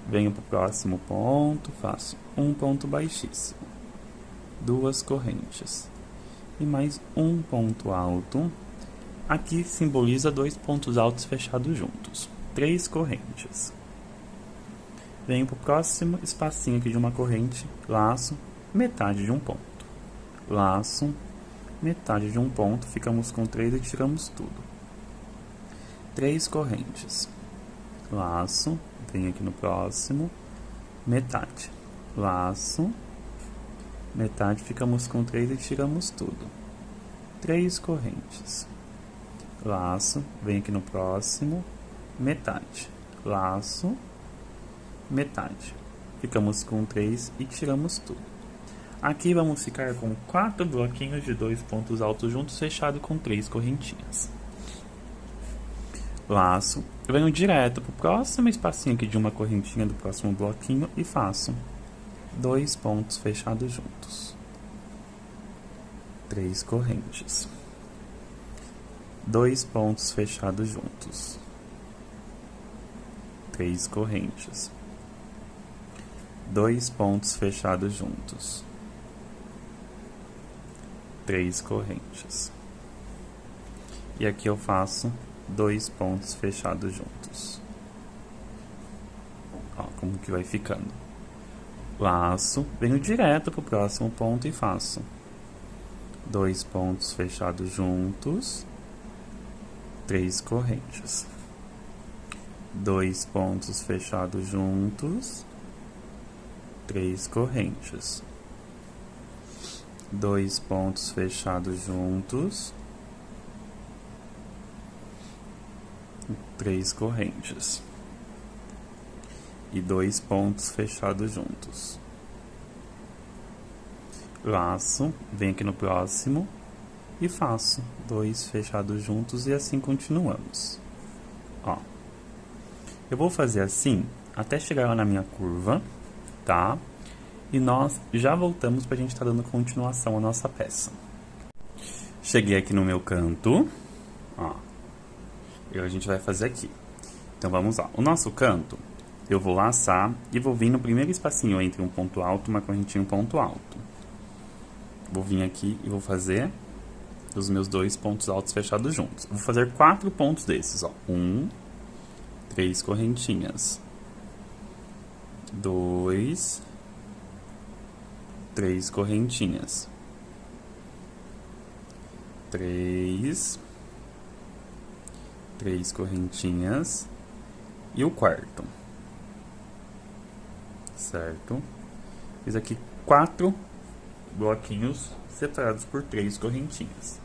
Venho para o próximo ponto, faço um ponto baixíssimo, 2 correntes e mais um ponto alto. Aqui simboliza 2 pontos altos fechados juntos, 3 correntes. Venho para o próximo espacinho aqui de uma corrente, laço, metade de um ponto, laço, metade de um ponto, ficamos com 3 e tiramos tudo. 3 correntes, laço, venho aqui no próximo, metade, laço, metade, ficamos com 3 e tiramos tudo. 3 correntes, laço, venho aqui no próximo, metade, laço, metade, ficamos com 3 e tiramos tudo. Aqui vamos ficar com 4 bloquinhos de 2 pontos altos juntos, fechado com 3 correntinhas. Laço, eu venho direto para o próximo espacinho aqui de uma correntinha do próximo bloquinho e faço 2 pontos fechados juntos. 3 correntes. 2 pontos fechados juntos. 3 correntes. 2 pontos fechados juntos. 3 correntes. E aqui eu faço 2 pontos fechados juntos. Ó, como que vai ficando. Laço, venho direto para o próximo ponto e faço 2 pontos fechados juntos, 3 correntes. 2 pontos fechados juntos, 3 correntes. 2 pontos fechados juntos, 3 correntes. E 2 pontos fechados juntos. Laço, venho aqui no próximo e faço 2 fechados juntos e assim continuamos. Ó, eu vou fazer assim até chegar lá na minha curva, tá? E nós já voltamos pra gente estar dando continuação à nossa peça. Cheguei aqui no meu canto, ó, e a gente vai fazer aqui. Então vamos lá, o nosso canto eu vou laçar e vou vir no primeiro espacinho entre um ponto alto, uma correntinha e um ponto alto. Vou vir aqui e vou fazer os meus 2 pontos altos fechados juntos. Vou fazer 4 pontos desses, ó. 1, 3 correntinhas. 2, 3 correntinhas. 3 correntinhas. E o quarto. Certo? Fiz aqui 4 bloquinhos separados por 3 correntinhas.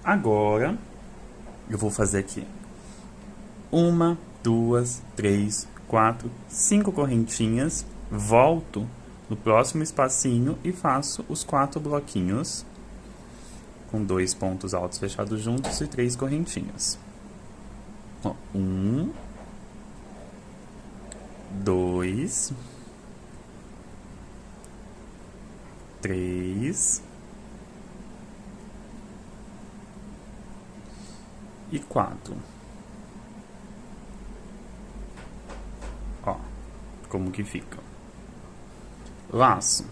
Agora, eu vou fazer aqui 1, 2, 3, 4, 5 correntinhas, volto no próximo espacinho e faço os 4 bloquinhos com 2 pontos altos fechados juntos e 3 correntinhas. Ó, 1, 2, 3 e 4. Ó, como que fica. Laço.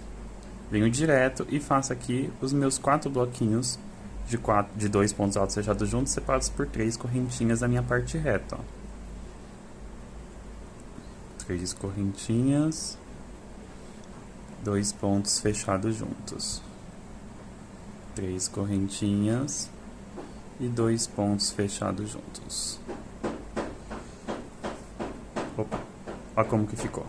Venho direto e faço aqui os meus 4 bloquinhos de 2 pontos altos fechados juntos, separados por 3 correntinhas na minha parte reta, ó. 3 correntinhas, 2 pontos fechados juntos, 3 correntinhas e 2 pontos fechados juntos. Opa, olha como que ficou.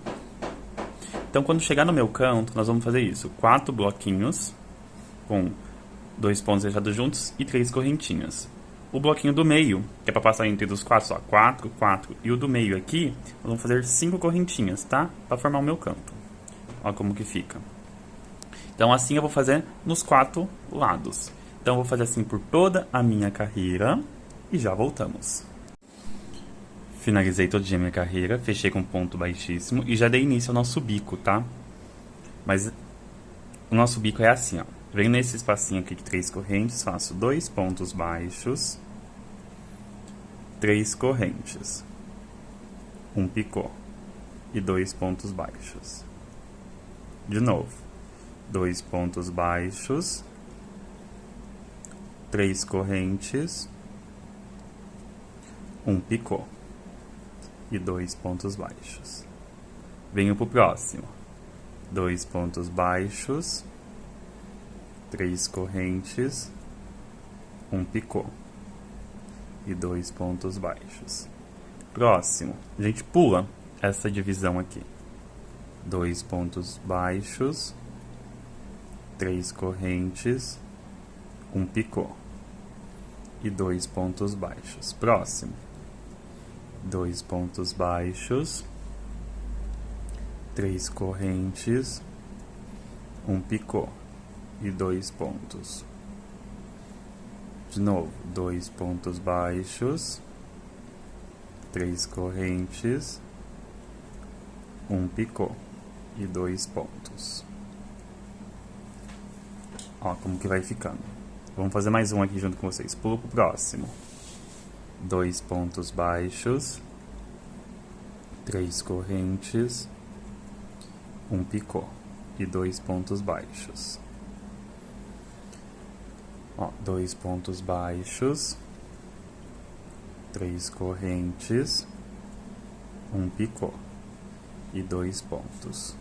Então, quando chegar no meu canto, nós vamos fazer isso. 4 bloquinhos com 2 pontos fechados juntos e 3 correntinhas. O bloquinho do meio, que é para passar entre os 4, só 4, 4. E o do meio aqui, nós vamos fazer 5 correntinhas, tá? Para formar o meu canto. Olha como que fica. Então, assim eu vou fazer nos 4 lados. Então, eu vou fazer assim por toda a minha carreira e já voltamos. Finalizei todinha a minha carreira, fechei com ponto baixíssimo e já dei início ao nosso bico, tá? Mas o nosso bico é assim, ó. Venho nesse espacinho aqui de 3 correntes, faço 2 pontos baixos, 3 correntes, 1 picô e 2 pontos baixos. De novo, 2 pontos baixos, 3 correntes, 1 picô e 2 pontos baixos. Venho pro próximo. 2 pontos baixos, 3 correntes, 1 picô e 2 pontos baixos. Próximo, a gente pula essa divisão aqui. 2 pontos baixos, 3 correntes, 1 picô e 2 pontos baixos. Próximo, 2 pontos baixos, 3 correntes, 1 picô e 2 pontos. De novo, 2 pontos baixos, 3 correntes, 1 picô e 2 pontos. Ó, como que vai ficando. Vamos fazer mais um aqui junto com vocês. Pulo pro próximo. 2 pontos baixos, 3 correntes, 1 picô e 2 pontos baixos. Ó, 2 pontos baixos, 3 correntes, 1 picô e 2 pontos.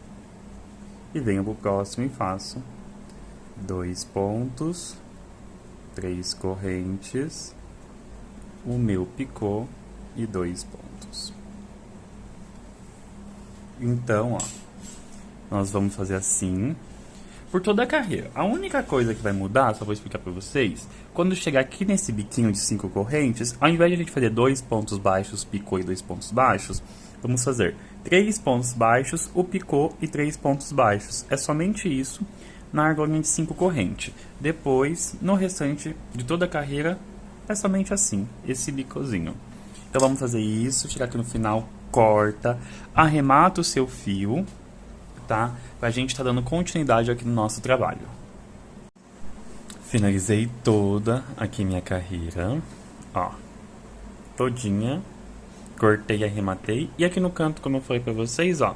E venho pro próximo e faço 2 pontos, 3 correntes, o meu picô e 2 pontos. Então, ó, nós vamos fazer assim por toda a carreira. A única coisa que vai mudar, só vou explicar pra vocês, quando chegar aqui nesse biquinho de 5 correntes, ao invés de a gente fazer 2 pontos baixos, picô e 2 pontos baixos, vamos fazer 3 pontos baixos, o picô e 3 pontos baixos. É somente isso na argolinha de 5 correntes. Depois, no restante de toda a carreira, é somente assim, esse bicozinho. Então vamos fazer isso, chegar aqui no final, corta, arremata o seu fio, tá? Pra gente tá dando continuidade aqui no nosso trabalho. Finalizei toda aqui minha carreira, ó, todinha, cortei, arrematei, e aqui no canto, como eu falei pra vocês, ó,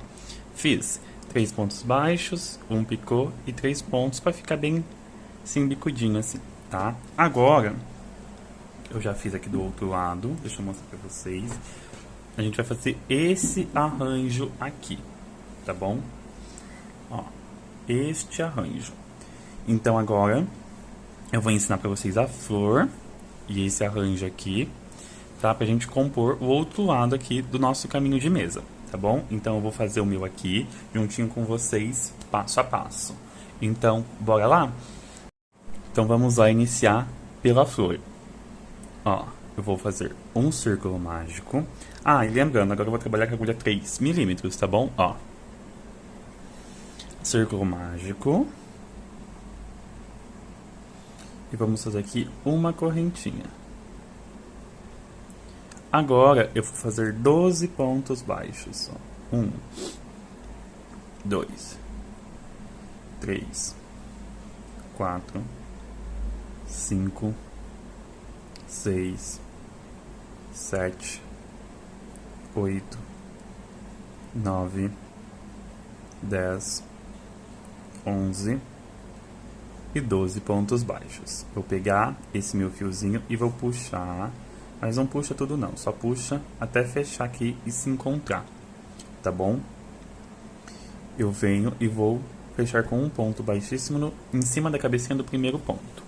fiz 3 pontos baixos, 1 picô e 3 pontos pra ficar bem assim, bicudinho assim, tá? Agora, eu já fiz aqui do outro lado, deixa eu mostrar pra vocês. A gente vai fazer esse arranjo aqui, tá bom? Ó, este arranjo. Então agora, eu vou ensinar pra vocês a flor e esse arranjo aqui, tá? Pra gente compor o outro lado aqui do nosso caminho de mesa, tá bom? Então eu vou fazer o meu aqui, juntinho com vocês, passo a passo. Então, bora lá? Então vamos lá iniciar pela flor. Ó, eu vou fazer um círculo mágico. Ah, e lembrando, agora eu vou trabalhar com a agulha 3 milímetros, tá bom? Ó, círculo mágico. E vamos fazer aqui uma correntinha. Agora, eu vou fazer 12 pontos baixos. 1, 2, 3, 4, 5, 6, 7, 8, 9, 10, 11 e 12 pontos baixos. Vou pegar esse meu fiozinho e vou puxar, mas não puxa tudo não, só puxa até fechar aqui e se encontrar, tá bom? Eu venho e vou fechar com um ponto baixíssimo em cima da cabecinha do primeiro ponto.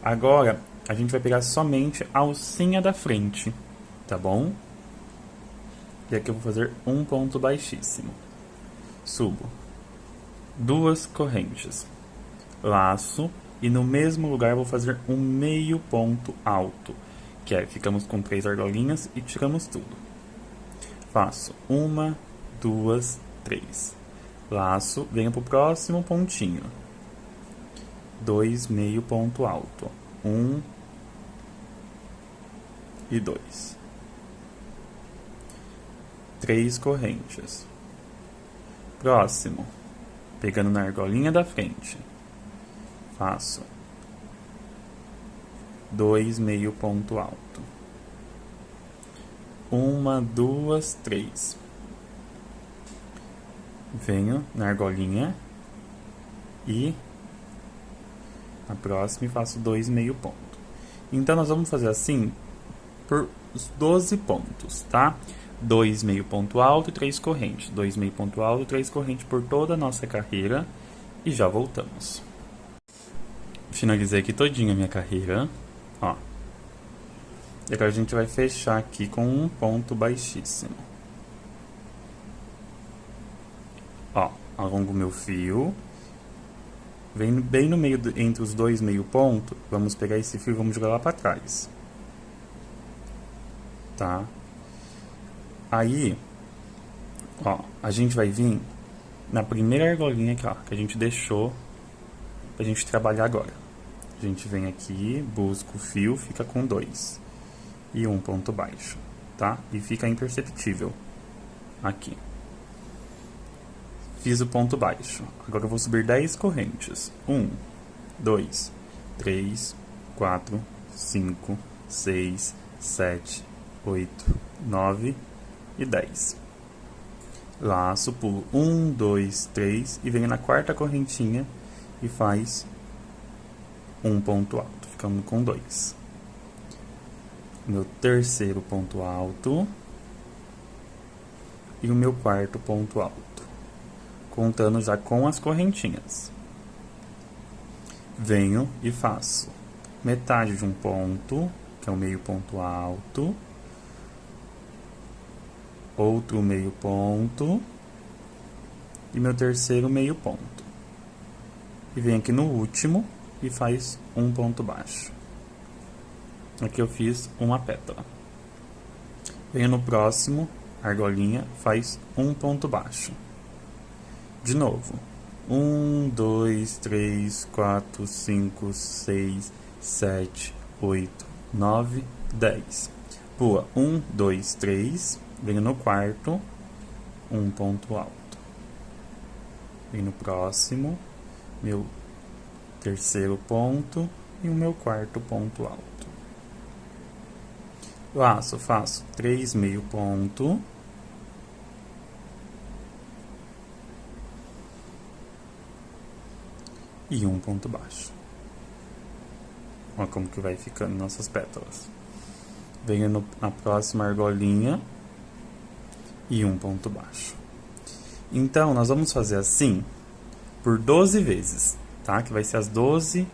Agora, a gente vai pegar somente a alcinha da frente, tá bom? E aqui eu vou fazer um ponto baixíssimo. Subo 2 correntes, laço, e no mesmo lugar eu vou fazer um meio ponto alto, que é, ficamos com 3 argolinhas e tiramos tudo. Faço 1, 2, 3. Laço, venho pro próximo pontinho. 2 meio ponto alto. 1 e 2. 3 correntes. Próximo, pegando na argolinha da frente. Faço 2 meio ponto alto. 1, 2, 3. Venho na argolinha e na próxima faço 2 meio ponto. Então nós vamos fazer assim por 12 pontos, tá? 2 meio ponto alto e 3 correntes. 2 meio ponto alto e 3 correntes por toda a nossa carreira e já voltamos. Finalizei aqui todinha a minha carreira, ó. E agora a gente vai fechar aqui com um ponto baixíssimo. Ó, alongo meu fio. Vem bem no meio, entre os dois meio ponto, vamos pegar esse fio e vamos jogar lá pra trás. Tá? Aí, ó, a gente vai vir na primeira argolinha aqui, ó, que a gente deixou pra gente trabalhar agora. A gente vem aqui, busca o fio, fica com 2 e um ponto baixo, tá? E fica imperceptível aqui. Fiz o ponto baixo. Agora eu vou subir 10 correntes. 1, 2, 3, 4, 5, 6, 7, 8, 9 e 10. Laço, pulo 1, 2, 3 e venho na quarta correntinha e faz um ponto alto, ficando com 2. Meu terceiro ponto alto e o meu quarto ponto alto, contando já com as correntinhas. Venho e faço metade de um ponto, que é o meio ponto alto, outro meio ponto e meu terceiro meio ponto. E venho aqui no último e faz um ponto baixo. Aqui eu fiz uma pétala. Venho no próximo, argolinha, faz um ponto baixo. De novo. 1, 2, 3, 4, 5, 6, 7, 8, 9, 10. Pula 1, 2, 3. Venho no quarto, um ponto alto. Venho no próximo, meu terceiro ponto e o meu quarto ponto alto. Laço, faço 3 meio ponto. E um ponto baixo. Olha como que vai ficando nossas pétalas. Venho na próxima argolinha e um ponto baixo. Então, nós vamos fazer assim por 12 vezes, tá? Que vai ser as 12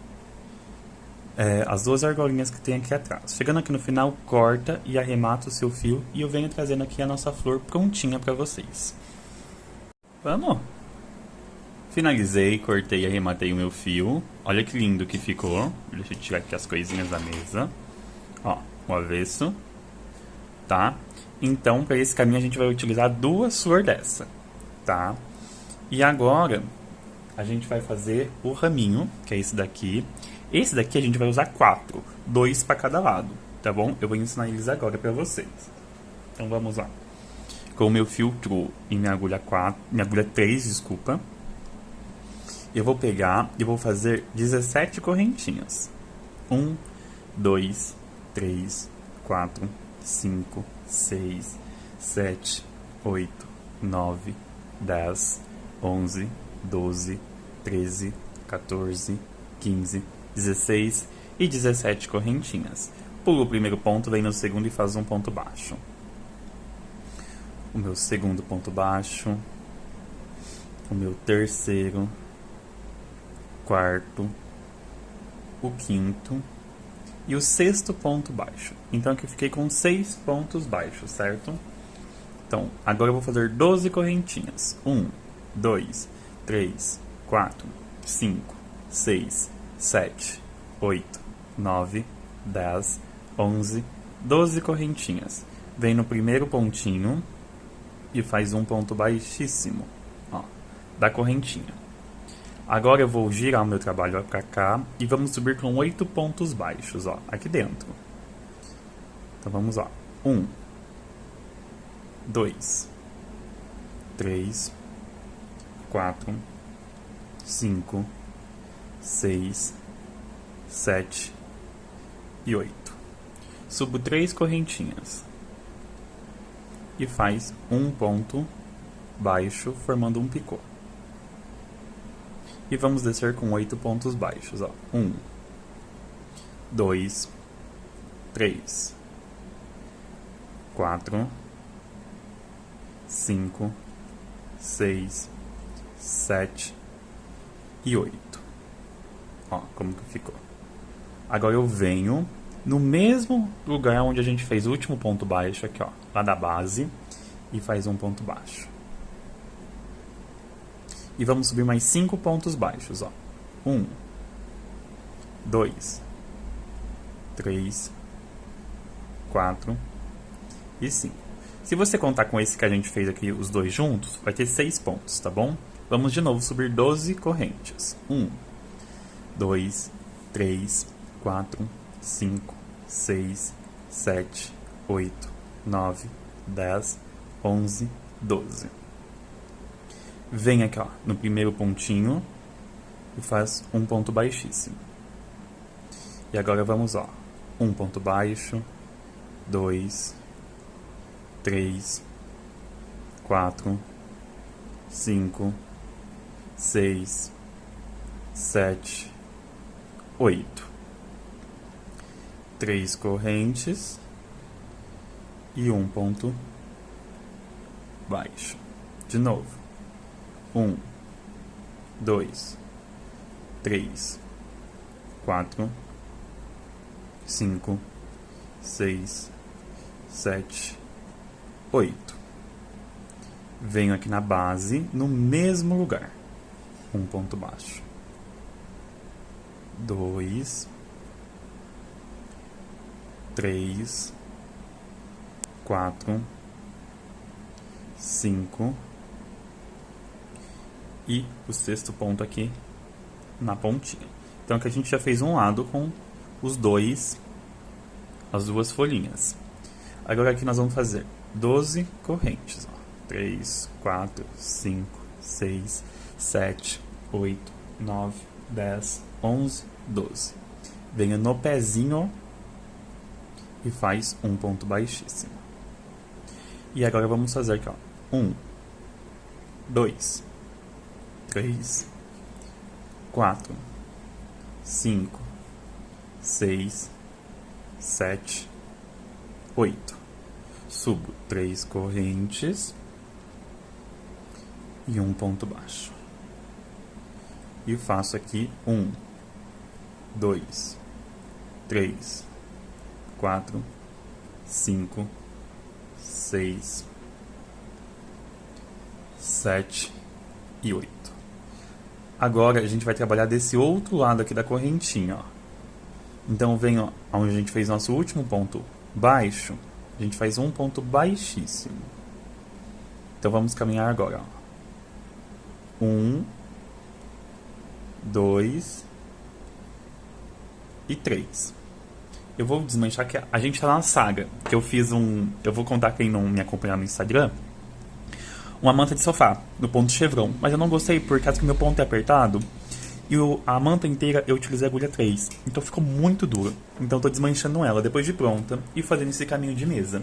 argolinhas que tem aqui atrás. Chegando aqui no final, corta e arremata o seu fio e eu venho trazendo aqui a nossa flor prontinha para vocês. Vamos! Finalizei, cortei e arrematei o meu fio. Olha que lindo que ficou. Deixa eu tirar aqui as coisinhas da mesa. Ó, o avesso. Tá? Então, para esse caminho a gente vai utilizar 2 flores dessa. Tá? E agora, a gente vai fazer o raminho, que é esse daqui. Esse daqui a gente vai usar 4. 2 para cada lado. Tá bom? Eu vou ensinar eles agora para vocês. Então, vamos lá. Com o meu filtro e minha agulha 3, desculpa. Eu vou pegar e vou fazer 17 correntinhas. 1, 2, 3, 4, 5, 6, 7, 8, 9, 10, 11, 12, 13, 14, 15, 16 e 17 correntinhas. Pulo o primeiro ponto, vem no segundo e faz um ponto baixo. o meu segundo ponto baixo, o meu terceiro, quarto, o quinto e o sexto ponto baixo. Então aqui eu fiquei com 6 pontos baixos, certo? Então, agora eu vou fazer 12 correntinhas. 1, 2, 3, 4, 5, 6, 7, 8, 9, 10, 11, 12 correntinhas. Vem no primeiro pontinho e faz um ponto baixíssimo, ó, da correntinha. Agora eu vou girar o meu trabalho para cá e vamos subir com 8 pontos baixos, ó, aqui dentro. Então vamos lá. 1, 2, 3, 4, 5, 6, 7 e 8. Subo 3 correntinhas e faz um ponto baixo formando um picô. E vamos descer com 8 pontos baixos, ó. 1, 2, 3, 4, 5, 6, 7 e 8. Ó, como que ficou. Agora eu venho no mesmo lugar onde a gente fez o último ponto baixo, aqui ó, lá da base, e faz um ponto baixo. E vamos subir mais 5 pontos baixos, ó. 1, 2, 3, 4 e 5. Se você contar com esse que a gente fez aqui, os dois juntos, vai ter 6 pontos, tá bom? Vamos de novo subir 12 correntes. 1, 2, 3, 4, 5, 6, 7, 8, 9, 10, 11, 12. Vem aqui, ó, no primeiro pontinho e faz um ponto baixíssimo. E agora vamos, ó, um ponto baixo, 2, 3, 4, 5, 6, 7, 8. 3 correntes e um ponto baixo. De novo. 1, 2, 3, 4, 5, 6, 7, 8. Venho aqui na base, no mesmo lugar. Um ponto baixo. 2, 3, 4, 5 e o sexto ponto aqui na pontinha. Então aqui a gente já fez um lado com as duas folhinhas. Agora aqui nós vamos fazer 12 correntes, ó. 3, 4, 5, 6, 7, 8, 9, 10, 11, 12. Venha no pezinho e faz um ponto baixíssimo. E agora vamos fazer aqui, ó. 1, 2, 3, 4, 5, 6, 7, 8. Subo 3 correntes e um ponto baixo. E faço aqui 1, 2, 3, 4, 5, 6, 7 e 8. Agora a gente vai trabalhar desse outro lado aqui da correntinha, ó. Então vem, ó, onde a gente fez nosso último ponto baixo, a gente faz um ponto baixíssimo. Então vamos caminhar agora, ó. 1, 2 e 3. Eu vou desmanchar que a gente tá na saga, que eu fiz eu vou contar quem não me acompanhar no Instagram, uma manta de sofá, no ponto chevron. Mas eu não gostei, por causa que o meu ponto é apertado, e a manta inteira eu utilizei a agulha 3. Então ficou muito dura. Então eu tô desmanchando ela depois de pronta e fazendo esse caminho de mesa.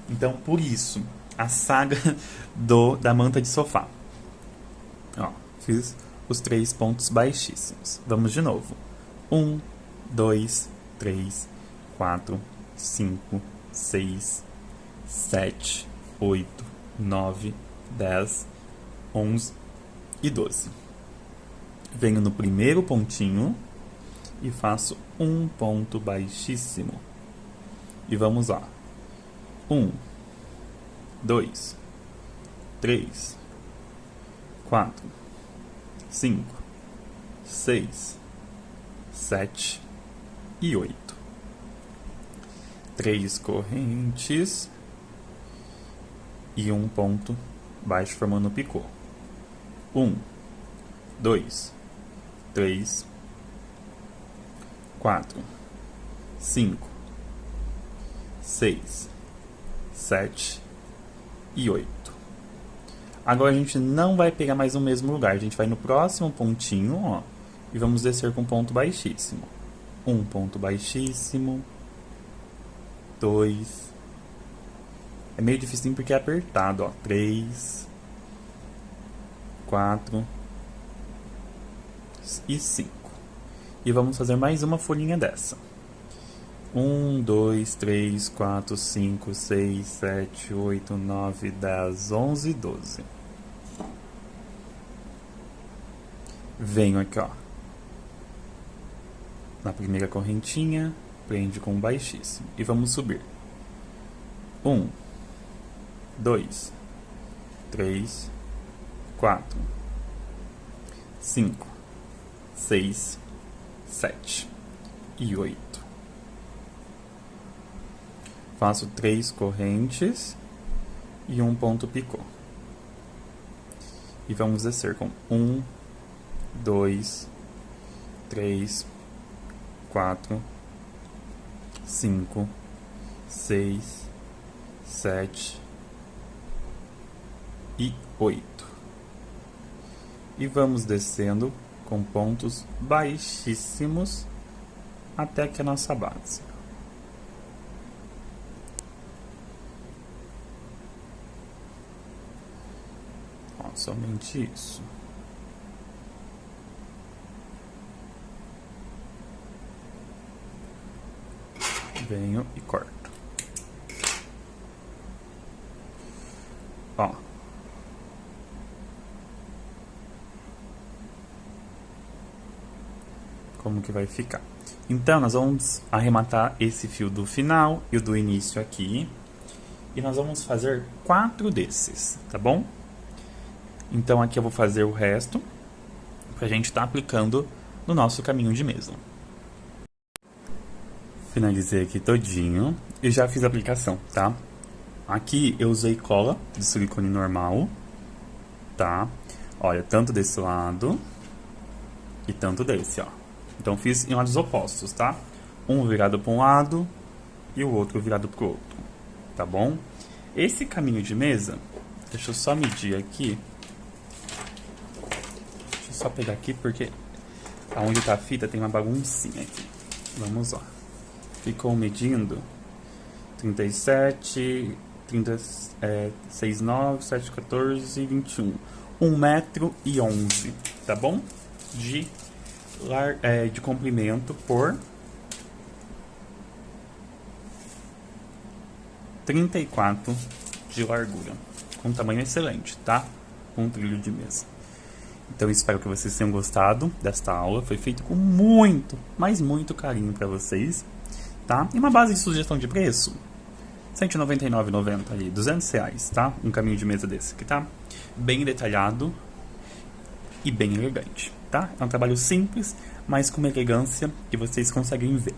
Então, por isso, a saga da manta de sofá. Ó, fiz os 3 pontos baixíssimos. Vamos de novo. 1, 2, 3, 4, 5, 6, 7, 8, 9, 10, 11 e 12. Venho no primeiro pontinho e faço um ponto baixíssimo. E vamos lá. 1, 2, 3, 4, 5, 6, 7 e 8. 3 correntes e um ponto baixo formando o picô. 1, 2, 3, 4, 5, 6, 7 e 8. Agora a gente não vai pegar mais no mesmo lugar, a gente vai no próximo pontinho, ó, e vamos descer com ponto baixíssimo. Um ponto baixíssimo, 2, é meio difícil porque é apertado, ó, 3, 4 e 5. E vamos fazer mais uma folhinha dessa. 1, 2, 3, 4, 5, 6, 7, 8, 9, 10, 11 e 12. Venho aqui, ó, na primeira correntinha, prende com baixíssimo. E vamos subir. 1, 2, 3, 4, 5, 6, 7 e 8. Faço 3 correntes e um ponto picô. E vamos descer com 1, 2, 3, 4, 5, 6, 7 e 8. E vamos descendo com pontos baixíssimos até que a nossa base. Ó, somente isso. Venho e corto. Ó. Como que vai ficar. Então, nós vamos arrematar esse fio do final e o do início aqui. E nós vamos fazer 4 desses, tá bom? Então, aqui eu vou fazer o resto pra gente estar aplicando no nosso caminho de mesa. Finalizei aqui todinho e já fiz a aplicação, tá? Aqui eu usei cola de silicone normal, tá? Olha, tanto desse lado e tanto desse, ó. Então fiz em lados opostos, tá? Um virado para um lado e o outro virado para o outro, tá bom? Esse caminho de mesa, deixa eu só medir aqui. Deixa eu só pegar aqui porque aonde tá a fita tem uma baguncinha aqui. Vamos lá. Ficou medindo 37, 36, 9, 7, 14 e 21. 1,11 m, tá bom? De comprimento por 34 de largura. Um tamanho excelente, tá? Um trilho de mesa. Então, espero que vocês tenham gostado desta aula. Foi feito com muito, mas muito carinho para vocês, tá? E uma base de sugestão de preço, R$ 199,90 ali, R$200, tá? Um caminho de mesa desse aqui, tá? Bem detalhado e bem elegante, tá? É um trabalho simples, mas com uma elegância que vocês conseguem ver.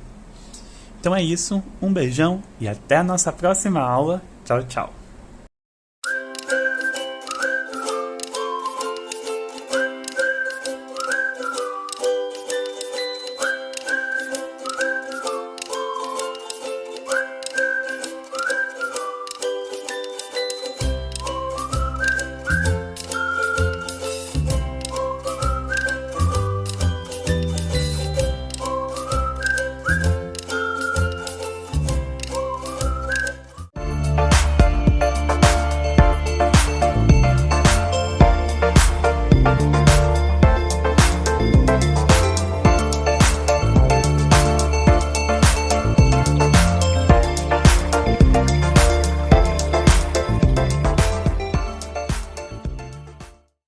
Então é isso, um beijão e até a nossa próxima aula. Tchau, tchau!